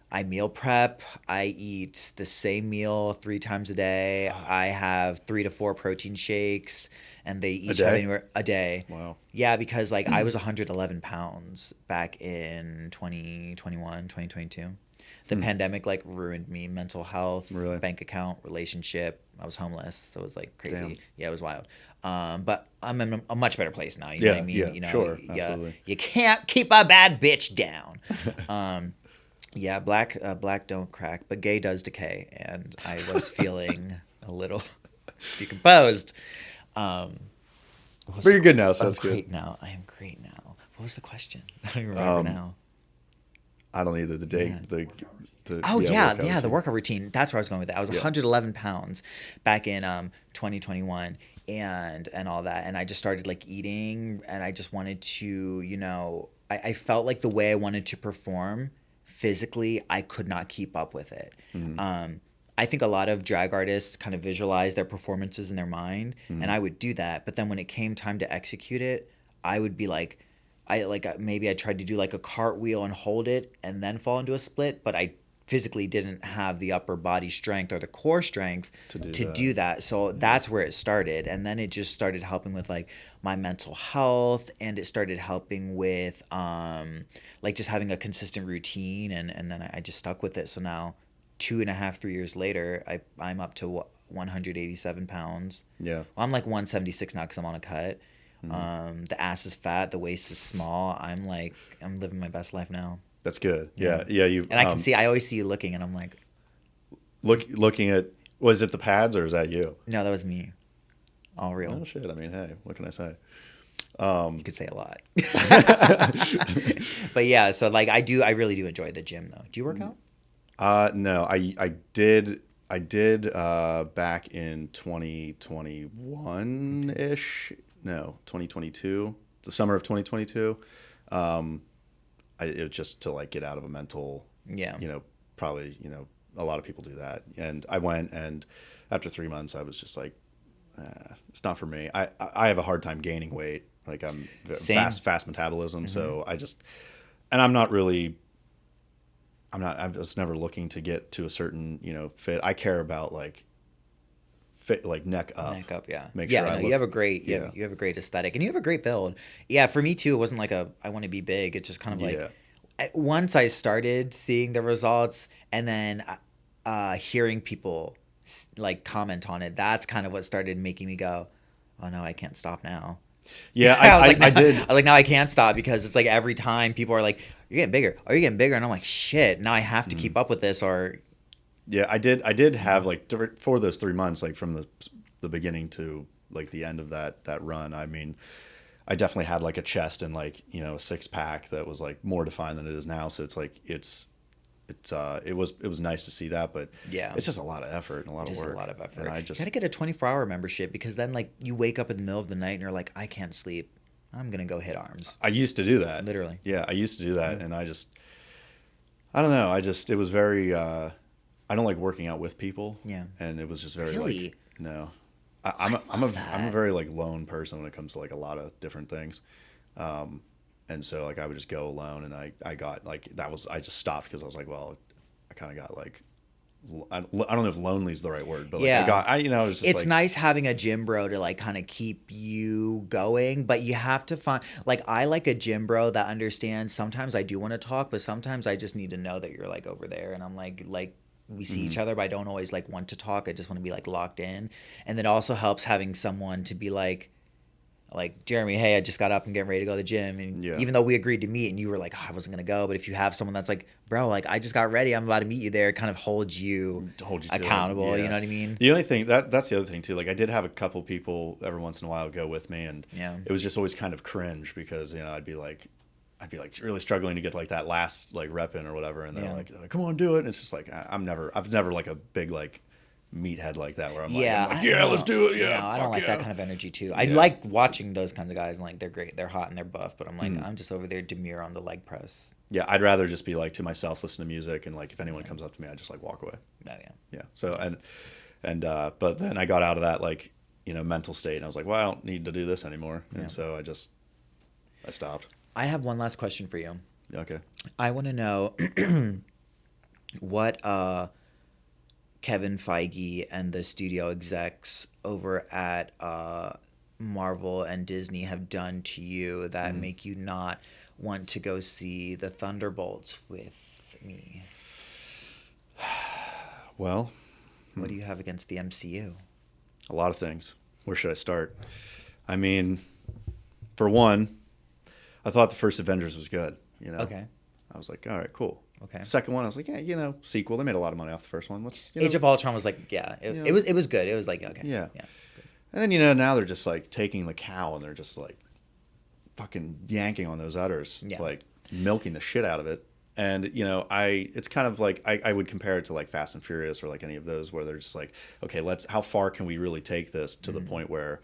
I meal prep. I eat the same meal 3 times a day. I have 3 to 4 protein shakes, and they A each have day? anywhere a day. Wow. Yeah, because like I was 111 pounds back in 2021, 2022. The pandemic like ruined me, mental health, Really? bank account, relationship. I was homeless, so it was like crazy. Damn. Yeah, it was wild. But I'm in a much better place now. You know Yeah, what I mean? yeah, You know, sure, yeah, absolutely. you can't keep a bad bitch down. Yeah, black don't crack, but gay does decay, and I was feeling a little decomposed. But you're good now, so I'm that's good. great now. I am great now. What was the question? I don't even remember now. I don't either. The day, Yeah. the Oh yeah, yeah, workout the routine. workout routine. That's where I was going with it. I was 111 pounds back in 2021 and all that, and I just started like eating, and I just wanted to, I felt like the way I wanted to perform physically, I could not keep up with it. I think a lot of drag artists kind of visualize their performances in their mind, and I would do that. But then when it came time to execute it, I would be like, maybe I tried to do like a cartwheel and hold it and then fall into a split, but I physically didn't have the upper body strength or the core strength To do to that. do that. So that's where it started, and then it just started helping with like my mental health, and it started helping with like just having a consistent routine, and then I just stuck with it. So now 2.5 3 years later, I'm up to 187 pounds. Yeah. Well, I'm like 176 now because I'm on a cut. The ass is fat, the waist is small. I'm living my best life now. That's good. Yeah. Yeah. You And I can see, I always see you looking, and I'm like, looking at, was it the pads or is that you? no, that was me. All real. Oh shit. I mean, hey, what can I say? You could say a lot. But yeah, so like I really do enjoy the gym though. Do you work out? No, I did back in 2021 ish. No, 2022. The summer of 2022. It was just to like get out of a mental. Yeah. Probably a lot of people do that, and I went, and after 3 months, I was just like, it's not for me. I have a hard time gaining weight. Like I'm Same. fast metabolism, so I just, and I'm not really. I was never looking to get to a certain, fit. I care about like fit, like neck up. Neck up, yeah. Make Yeah, sure I no, look. you have a great, Yeah. you have a great aesthetic, and you have a great build. Yeah, for me too, it wasn't like I want to be big. It's just kind of like, Yeah. once I started seeing the results, and then hearing people like comment on it, that's kind of what started making me go, oh no, I can't stop now. Yeah, I did. I was like, now I can't stop, because it's like every time people are like, you're getting bigger. Are you getting bigger? And I'm like, shit, now I have to keep up with this, or Yeah, I did have like for those 3 months, like from the beginning to like the end of that run. I mean, I definitely had like a chest and like a 6-pack that was like more defined than it is now. So it's like it was nice to see that, but Yeah. it's just a lot of effort and a lot of just work. a lot of effort. And I You just gotta get a 24-hour membership, because then like you wake up in the middle of the night and you're like, I can't sleep. I'm gonna go hit arms. I used to do that. Literally. Yeah, I used to do that, and I don't know. It was very. I don't like working out with people. Yeah. And it was just very Really? like no. I'm a very like lone person when it comes to like a lot of different things. And so like I would just go alone, and I got like I just stopped because I was like, well, I kind of got like. I don't know if lonely is the right word, but like Yeah. it was just It's like, nice having a gym bro to like kind of keep you going, but you have to find, like, I like a gym bro that understands sometimes I do want to talk, but sometimes I just need to know that you're like over there, and I'm like we see each other, but I don't always like want to talk. I just want to be like locked in. And it also helps having someone to be like, like, Jeremy, hey, I just got up and getting ready to go to the gym. And Yeah. even though we agreed to meet and you were like, oh, I wasn't going to go. But if you have someone that's like, bro, like, I just got ready, I'm about to meet you there, it kind of holds you To hold you to it. accountable. Yeah. You know what I mean? The only thing that's the other thing too. Like I did have a couple people every once in a while go with me, and Yeah. it was just always kind of cringe because I'd be like really struggling to get like that last like rep in or whatever, and they're like, come on, do it. And it's just like I've never like a big like meathead like that where I'm like, yeah, let's do it. Yeah, I don't like that kind of energy too. I like watching those kinds of guys, and like they're great, they're hot and they're buff, but I'm like, I'm just over there demure on the leg press. Yeah, I'd rather just be like to myself, listen to music, and like if anyone comes up to me, I just like walk away. Oh yeah. Yeah. So but then I got out of that like mental state, and I was like, well, I don't need to do this anymore, and so I stopped. I have one last question for you. Okay. I want to know what Kevin Feige and the studio execs over at Marvel and Disney have done to you that make you not want to go see the Thunderbolts with me. Well, what do you have against the MCU? A lot of things. Where should I start? I mean, for one, I thought the first Avengers was good. Okay. I was like, all right, cool. Okay. Second one, I was like, yeah, sequel. They made a lot of money off the first one. Age of Ultron was like, it was good. It was like, okay. Yeah. Yeah. And then now they're just like taking the cow and they're just like fucking yanking on those udders, like milking the shit out of it. And it's kind of like I would compare it to like Fast and Furious or like any of those where they're just like, okay, how far can we really take this to the point where.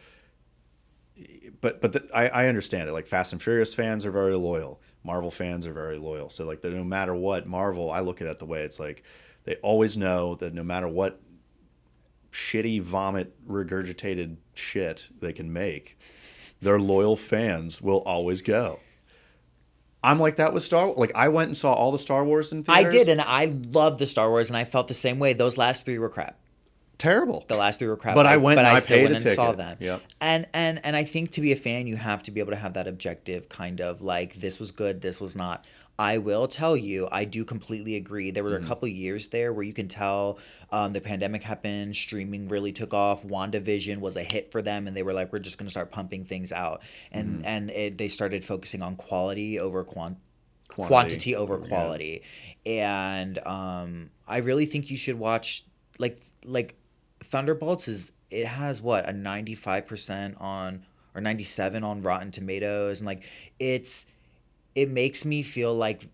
But I understand it. Like Fast and Furious fans are very loyal. Marvel fans are very loyal. So like no matter what Marvel, I look at it the way it's like they always know that no matter what shitty vomit regurgitated shit they can make, their loyal fans will always go. I'm like that with Star Wars. Like I went and saw all the Star Wars in theaters. I did, and I loved the Star Wars, and I felt the same way. Those last three were crap. Terrible. The last three were crap. But I went and I still paid went a and ticket. saw them. Yep. And I think to be a fan, you have to be able to have that objective kind of like, this was good, this was not. I will tell you, I do completely agree. There were a couple years there where you can tell the pandemic happened, streaming really took off, WandaVision was a hit for them, and they were like, we're just going to start pumping things out. And they started focusing on quality over quantity over quality. And I really think you should watch like Thunderbolts it has what, a 95% on, or 97 on Rotten Tomatoes, and like it makes me feel like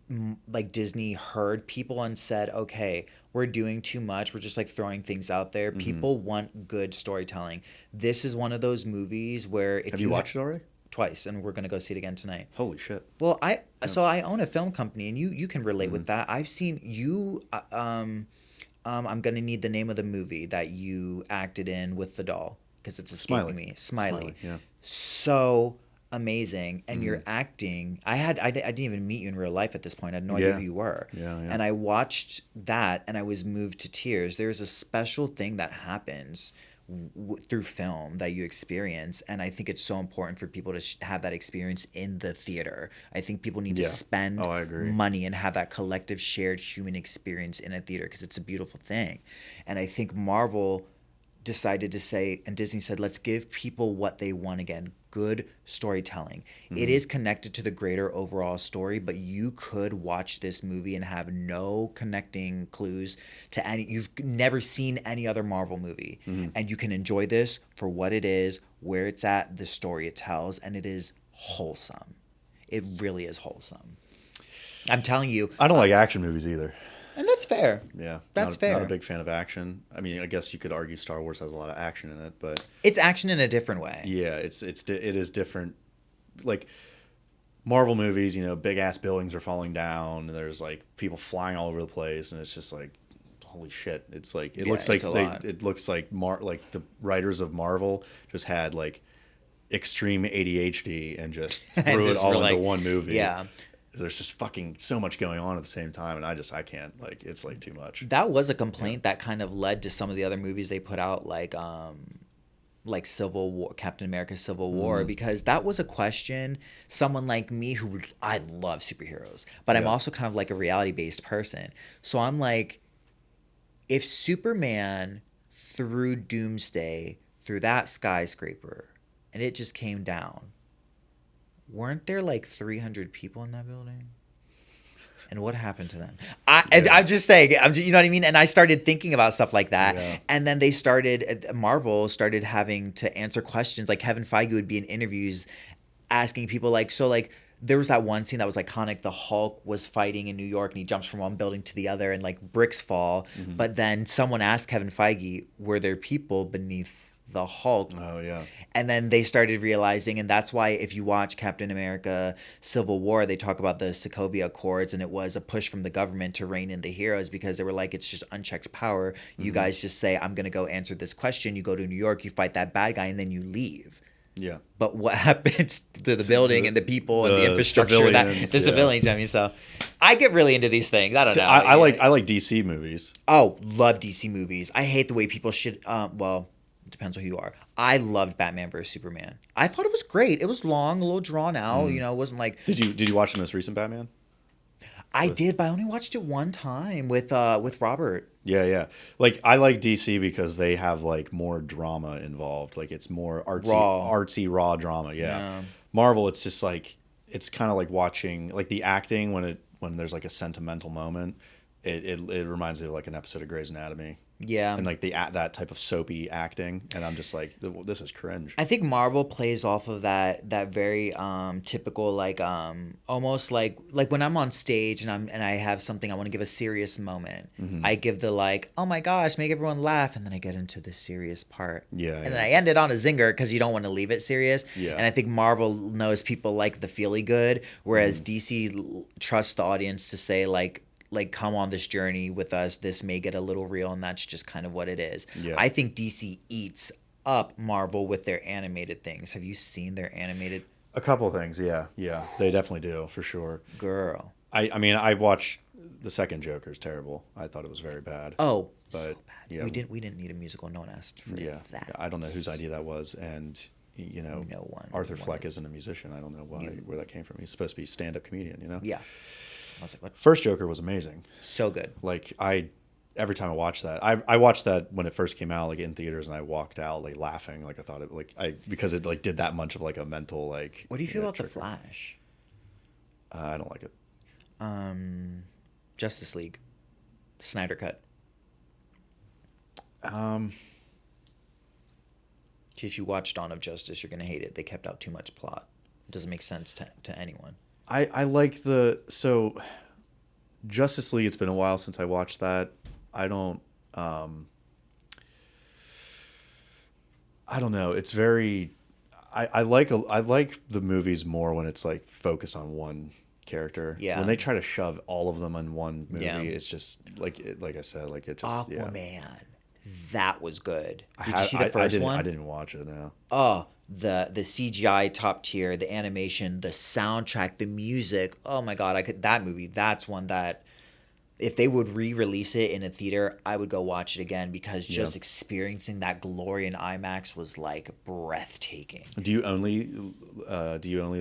Disney heard people and said, okay, we're doing too much, we're just like throwing things out there. People want good storytelling. This is one of those movies where if have you watched it already? Twice, and we're gonna go see it again tonight. Holy shit. Well, I own a film company, and you can relate with that. I've seen you. I'm gonna need the name of the movie that you acted in with the doll because it's escaping me. Smiley. Yeah. So amazing, and your acting. I didn't even meet you in real life at this point. I had no idea who you were. Yeah. And I watched that, and I was moved to tears. There's a special thing that happens through film that you experience, and I think it's so important for people to have that experience in the theater. I think people need to spend I agree. money and have that collective shared human experience in a theater because it's a beautiful thing. And I think Marvel decided to say, and Disney said, let's give people what they want again. Good storytelling. It is connected to the greater overall story, but you could watch this movie and have no connecting clues to any. You've never seen any other Marvel movie, and you can enjoy this for what it is, where it's at, the story it tells, and it is wholesome. It really is wholesome. I'm telling you. I don't like action movies either. And that's fair. Yeah. That's fair. Not a big fan of action. I mean, I guess you could argue Star Wars has a lot of action in it, but it's action in a different way. Yeah, it is different. Like Marvel movies, big ass buildings are falling down and there's like people flying all over the place and it's just like holy shit. It's like it looks like like the writers of Marvel just had like extreme ADHD and just threw it all into one movie. Yeah. There's just fucking so much going on at the same time, and I can't, like, it's like too much. That was a complaint that kind of led to some of the other movies they put out, like Civil War, Captain America: Civil War, because that was a question. Someone like me I love superheroes, but I'm also kind of like a reality-based person. So I'm like, if Superman threw Doomsday through that skyscraper, and it just came down. Weren't there like 300 people in that building? And what happened to them? I'm just saying, you know what I mean? And I started thinking about stuff like that. Yeah. And then Marvel started having to answer questions. Like Kevin Feige would be in interviews asking people like, so like, there was that one scene that was iconic. The Hulk was fighting in New York and he jumps from one building to the other and like bricks fall. Mm-hmm. But then someone asked Kevin Feige, were there people beneath the Hulk? Oh, yeah. And then they started realizing, and that's why if you watch Captain America Civil War, they talk about the Sokovia Accords, and it was a push from the government to rein in the heroes because they were like, it's just unchecked power. You guys just say, I'm going to go answer this question. You go to New York, you fight that bad guy, and then you leave. Yeah. But what happens to the building and the people and the infrastructure, civilians, the civilians, I mean, so I get really into these things. I don't know. I like DC movies. Oh, love DC movies. I hate the way people should, well, it depends on who you are. I loved Batman vs Superman. I thought it was great. It was long, a little drawn out. You know, it wasn't like. Did you watch the most recent Batman? I did, but I only watched it one time with Robert. Yeah. Like I like DC because they have like more drama involved. Like it's more artsy raw drama. Yeah. Marvel, it's just like it's kind of like watching like the acting when there's like a sentimental moment. It reminds me of like an episode of Grey's Anatomy. Yeah. And like that type of soapy acting, and I'm just like, this is cringe. I think Marvel plays off of that very typical like almost like when I'm on stage and I have something I want to give a serious moment. Mm-hmm. I give the like, oh my gosh, make everyone laugh, and then I get into the serious part. Yeah. And then I end it on a zinger because you don't want to leave it serious. Yeah. And I think Marvel knows people like the feely good, whereas DC trusts the audience to say like come on this journey with us. This may get a little real, and that's just kind of what it is. Yeah. I think DC eats up Marvel with their animated things. Have you seen their animated? A couple of things, yeah, they definitely do for sure. Girl. I mean, I watched the second Joker's terrible. I thought it was very bad. Oh, but so bad. yeah, we didn't need a musical. No one asked for that. I don't know whose idea that was, and you know, No one. Arthur Fleck isn't a musician. I don't know where that came from. He's supposed to be a stand-up comedian, you know. Yeah. I was like, what? First Joker was amazing. So good. Like every time I watched that, I watched that when it first came out, like in theaters, and I walked out like laughing, like I thought it because it like did that much of like a mental like. What do you feel about The Flash? I don't like it. Justice League, Snyder Cut. If you watch Dawn of Justice, you're gonna hate it. They kept out too much plot. It doesn't make sense to anyone. I like Justice League. It's been a while since I watched that. I don't know. It's very. I like the movies more when it's like focused on one character. Yeah. When they try to shove all of them in one movie, Yeah. it's just like I said, like it just Aquaman. That was good. Did I, you see the first one? I didn't watch it. No. Oh, the CGI top tier, the animation, the soundtrack, the music. Oh my God, that movie. That's one that if they would re-release it in a theater, I would go watch it again because just experiencing that glory in IMAX was like breathtaking. Do you only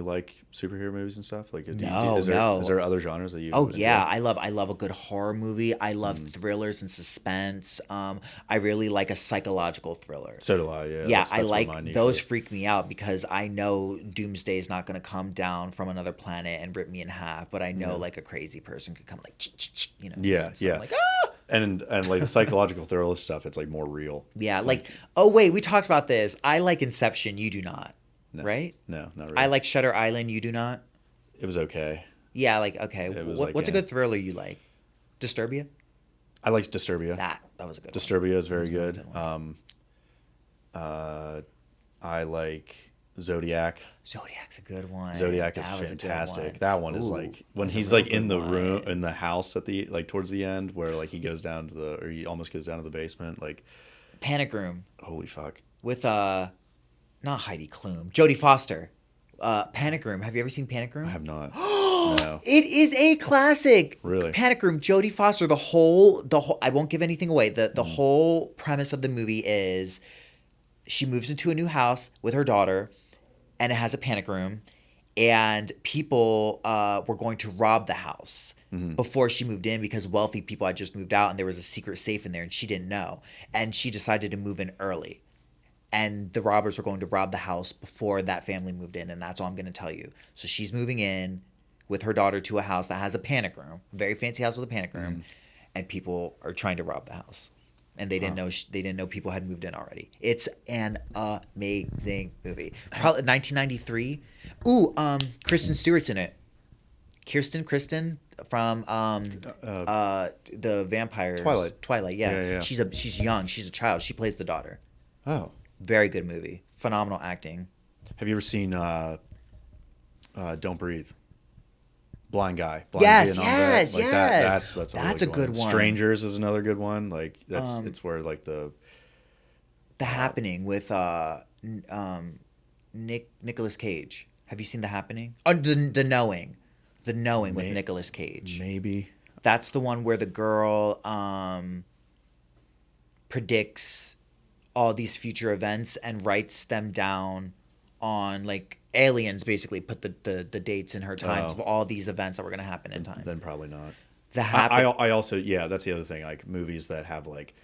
like superhero movies and stuff? Like, No. Is there other genres that you? Oh yeah, enjoy? I love a good horror movie. I love thrillers and suspense. I really like a psychological thriller. So do I. Yeah. Yeah, that's I what like mine those. usually- Freak me out because I know Doomsday is not going to come down from another planet and rip me in half, but I know like a crazy person could come like, you know. Yeah, so yeah. I'm like, ah! And like the psychological thriller stuff, it's like more real. Yeah, like, oh wait, we talked about this. I like Inception. You do not, right? No, not really. I like Shutter Island. You do not. It was okay. Yeah, like okay. It was What's a good thriller you like? Disturbia. I liked Disturbia. That was a good one. Disturbia is very good. Good I like Zodiac. Zodiac's a good one. Zodiac is That was a good fantastic. one. That one is Ooh, like when that's a he's real like in good the room one. in the house at the like towards the end where like he goes down to he almost goes down to the basement. Like, Panic Room holy fuck. with not Heidi Klum, Jodie Foster. Panic Room. Have you ever seen Panic Room? I have not. No. It is a classic. Really? Panic Room, Jodie Foster, the whole I won't give anything away. The whole premise of the movie is she moves into a new house with her daughter and it has a panic room and people were going to rob the house before she moved in because wealthy people had just moved out and there was a secret safe in there and she didn't know. And she decided to move in early. and the robbers were going to rob the house before that family moved in, and that's all I'm going to tell you. So she's moving in with her daughter to a house that has a panic room, a very fancy house with a panic room, and people are trying to rob the house, and they didn't know they didn't know people had moved in already. It's an amazing movie. Probably 1993. Ooh, Kristen Stewart's in it. Kristen from the vampires. Twilight. Yeah. She's young. She's a child. She plays the daughter. Oh. Very good movie. Phenomenal acting. Have you ever seen Don't Breathe? Blind guy. Yes. That's a good one. Strangers is another good one. Like it's where like the Happening with Nicolas Cage. Have you seen The Happening? Oh, the Knowing. The Knowing with Nicolas Cage. Maybe. That's the one where the girl predicts all these future events and writes them down on, like, aliens basically put the dates in her times of all these events that were going to happen in time. Then probably not. I also, that's the other thing, like movies that have like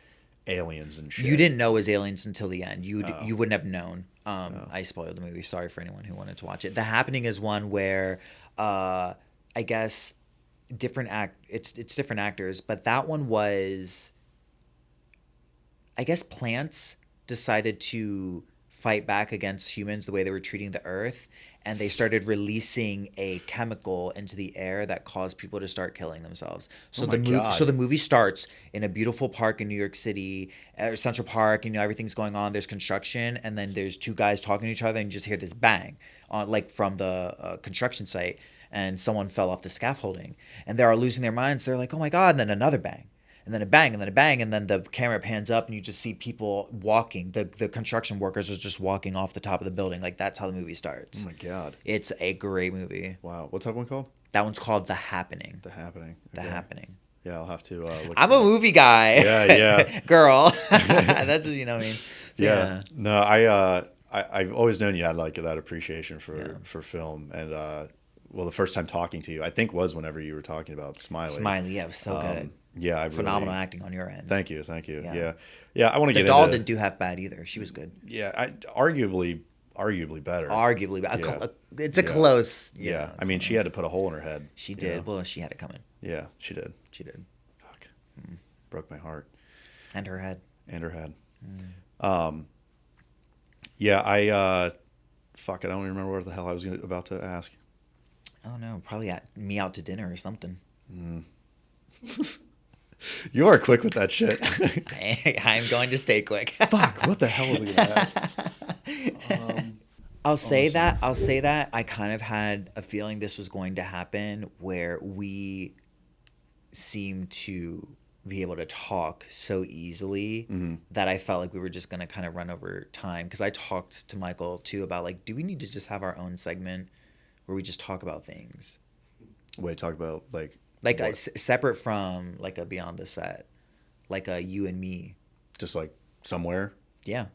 aliens and shit. You didn't know it was aliens until the end. You wouldn't have known. I spoiled the movie. Sorry for anyone who wanted to watch it. The Happening is one where I guess it's different actors, but that one was, I guess, plants decided to fight back against humans the way they were treating the earth, and they started releasing a chemical into the air that caused people to start killing themselves. So the movie starts in a beautiful park in New York City, Central Park, and everything's going on. There's construction, and then there's two guys talking to each other, and you just hear this bang, like from the construction site, and someone fell off the scaffolding, and they're all losing their minds. They're like, "Oh my god!" And then another bang. And then a bang, and then a bang, and then the camera pans up, and you just see people walking. The construction workers are just walking off the top of the building. Like, that's how the movie starts. Oh, my God. It's a great movie. Wow. What's that one called? That one's called The Happening. The Happening. Okay. The Happening. Yeah, I'll have to look. I'm a movie guy. Yeah. Girl. That's what, what I mean? So, yeah. No, I've always known you had, like, that appreciation for film. And, the first time talking to you, I think, was whenever you were talking about Smiley. Smiley, yeah, it was so good. Yeah, phenomenal acting on your end. Thank you. Yeah. I want to get into. The doll didn't do half bad either. She was good. Yeah, arguably better. Arguably, yeah. It's a close. Yeah, I mean, she had to put a hole in her head. She did. Well, she had it coming. Yeah, she did. Fuck. Broke my heart. And her head. Yeah, I. Fuck, I don't even remember what the hell I was about to ask. Oh no, probably me out to dinner or something. You are quick with that shit. I'm going to stay quick. Fuck, what the hell was I going to ask? I'll say that I kind of had a feeling this was going to happen, where we seem to be able to talk so easily that I felt like we were just going to kind of run over time. Because I talked to Michael too about, like, do we need to just have our own segment where we just talk about things? Wait, talk about like separate from like a Beyond the Set, like a you and me, just like somewhere. Yeah,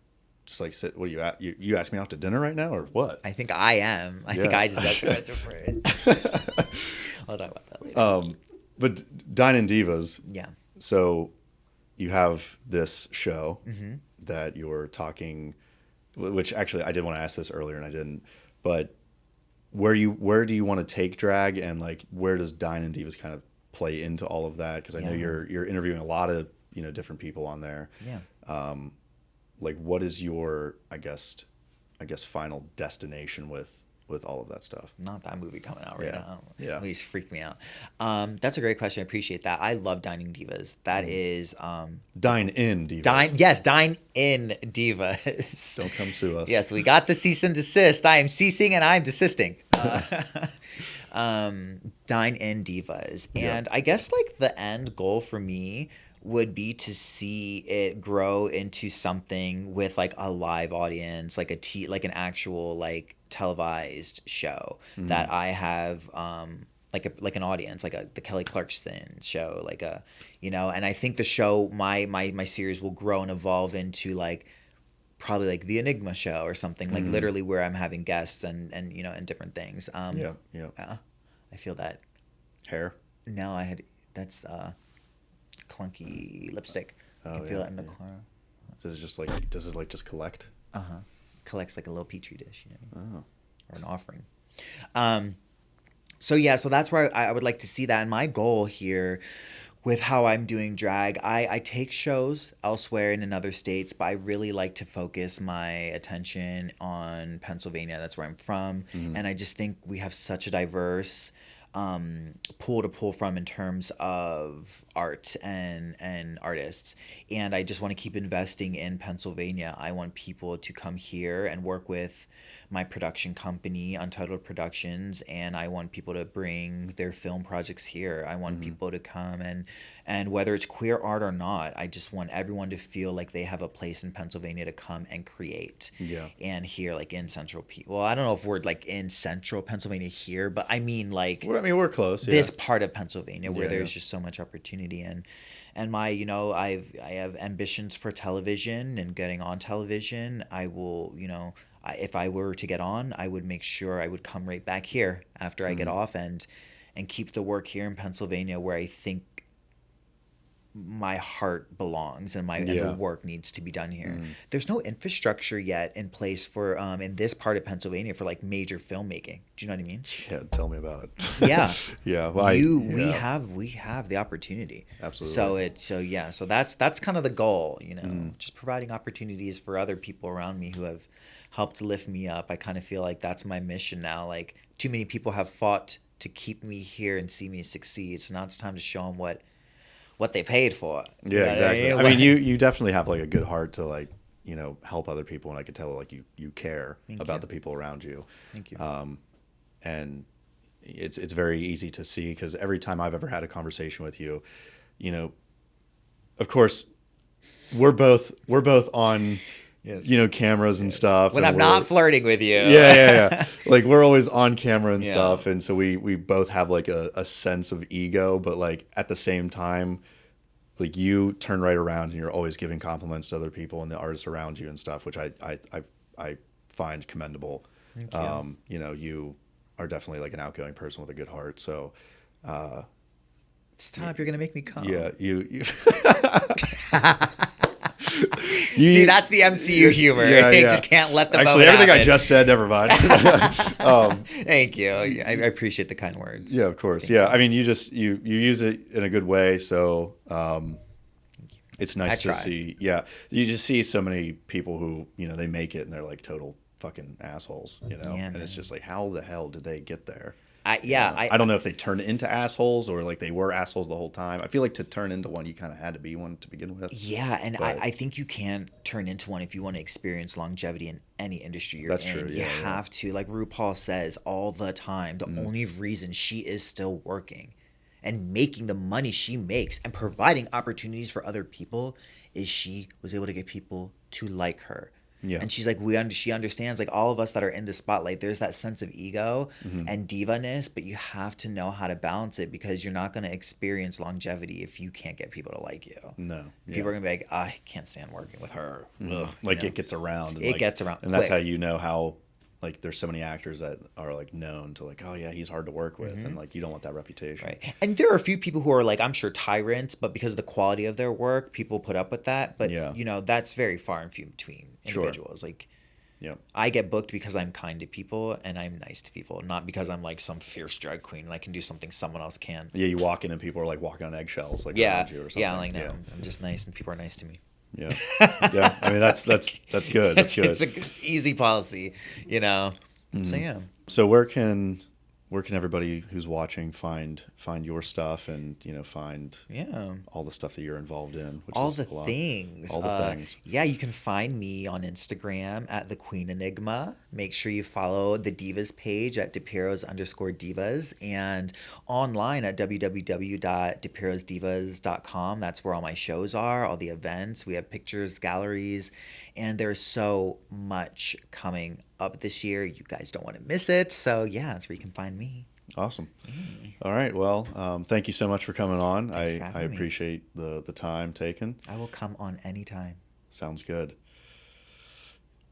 just like sit. What are you at? You asked me out to dinner right now, or what? I think I am. I think I just asked you for it. I'll talk about that later. But Dine Divas. Yeah. So you have this show that you're talking, which actually I did want to ask this earlier and I didn't, but where do you want to take drag, and like where does Dine and Divas kind of play into all of that? Because I know you're interviewing a lot of different people on there. Yeah. Like what is your I guess final destination with all of that stuff? Not that movie coming out right now. Yeah. Movies freak me out. That's a great question. I appreciate that. I love Dining Divas. That is Dine in Divas. Dine in Divas. Don't come sue us. Yes, we got the cease and desist. I am ceasing and I'm desisting. Dine in Divas. And I guess like the end goal for me would be to see it grow into something with like a live audience, like an actual like televised show that I have like an audience, like the Kelly Clarkson show, like a and I think the show my series will grow and evolve into like probably like the Enigma show or something, like literally where I'm having guests and and different things. Yeah. I feel that. Hair? No, that's clunky lipstick. I can feel it in the corner. Does it just collect? Collects like a little petri dish, you know, Oh. or an offering. So yeah, so that's where I would like to see that. And my goal here with how I'm doing drag, I take shows elsewhere and in other states, but I really like to focus my attention on Pennsylvania. That's where I'm from. And I just think we have such a diverse pool to pull from in terms of art and artists. And I just want to keep investing in Pennsylvania. I want people to come here and work with my production company, Untitled Productions, and I want people to bring their film projects here. I want people to come and whether it's queer art or not, I just want everyone to feel like they have a place in Pennsylvania to come and create. Yeah. And here, like in central well, I don't know if we're like in central Pennsylvania here, but I mean like We're close. Yeah. this part of Pennsylvania where Yeah, there's yeah. just so much opportunity. And my, you know, I have ambitions for television and getting on television. I will, you know, if I were to get on, I would make sure I would come right back here after I get off and keep the work here in Pennsylvania where I think my heart belongs and and Yeah. the work needs to be done here. There's no infrastructure yet in place for in this part of Pennsylvania for like major filmmaking. Do you know what I mean? Yeah, tell me about it. Yeah. Yeah. Well, we yeah. have the opportunity. Absolutely. So that's kind of the goal, you know, just providing opportunities for other people around me who have helped lift me up. I kind of feel like that's my mission now. Like too many people have fought to keep me here and see me succeed. So now it's time to show them what they paid for. You Yeah, know what exactly. I mean? mean, you definitely have like a good heart to like, you know, help other people, and I could tell like you care about you. the people around you. Thank you. And it's very easy to see because every time I've ever had a conversation with you, you know, of course, we're both on, Yes. you know, cameras and stuff. When and I'm not we're- flirting with you. yeah. Like we're always on camera and Yeah. stuff, and so we both have like a sense of ego, but like at the same time, like you turn right around and you're always giving compliments to other people and the artists around you and stuff, which I find commendable. Thank you. You know, you are definitely like an outgoing person with a good heart. So Stop! You're gonna make me come. yeah, you See, that's the MCU humor. Yeah, You yeah. just can't let the Actually, moment everything I happen. just said, never mind. Thank you. I appreciate the kind words. Yeah, of course. Yeah, I mean, you use it in a good way, so it's I nice to try. see. Yeah, you just see so many people who, you know, they make it and they're like total fucking assholes, you know, Yeah, and it's man. just like, how the hell did they get there? I I don't know if they turned into assholes or like they were assholes the whole time. I feel like to turn into one, you kind of had to be one to begin with. Yeah, and But- I think you can turn into one if you want to experience longevity in any industry you're That's in. true, You yeah, yeah. have to, like RuPaul says all the time, the only reason she is still working and making the money she makes and providing opportunities for other people is she was able to get people to like her. Yeah. And she's like, she understands, like all of us that are in the spotlight, there's that sense of ego and diva-ness, but you have to know how to balance it because you're not going to experience longevity if you can't get people to like you. No, People are going to be like, I can't stand working with her. Ugh, like you know? it gets around. And It like- gets around and that's quick. how you know how like there's so many actors that are like known to like, oh yeah, he's hard to work with, and like you don't want that reputation. Right. And there are a few people who are like, I'm sure tyrants, but because of the quality of their work, people put up with that. But, Yeah. you know, that's very far and few between Sure. individuals. Like, Yeah. I get booked because I'm kind to people and I'm nice to people, not because I'm like some fierce drag queen and I can do something someone else can. Yeah, you walk in and people are like walking on eggshells, like Yeah. around you or something. Yeah. Like, no, I'm just nice and people are nice to me. Yeah. Yeah. I mean, that's good. That's good. It's easy policy, you know? So, yeah. So where can everybody who's watching find your stuff and, you know, find Yeah. all the stuff that you're involved in? Which All is the a lot. things. All the things. Yeah, you can find me on Instagram at the Queen Enigma. Make sure you follow the Divas page at DePiros_Divas and online at www.depirosdivas.com. That's where all my shows are, all the events. We have pictures, galleries, and there's so much coming up this year. You guys don't want to miss it. So yeah, that's where you can find me. Awesome. All right. Well, thank you so much for coming on. Thanks for I having me. appreciate the time taken. I will come on anytime. Sounds good.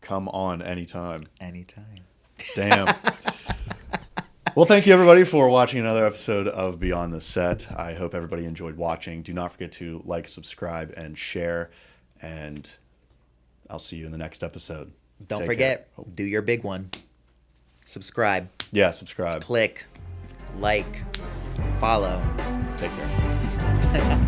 Come on anytime. Anytime. Damn. Well, thank you everybody for watching another episode of Beyond the Set. I hope everybody enjoyed watching. Do not forget to like, subscribe, and share. And I'll see you in the next episode. Don't Take forget, care. do your big one. Subscribe, Yeah, subscribe. click, like, follow. Take care.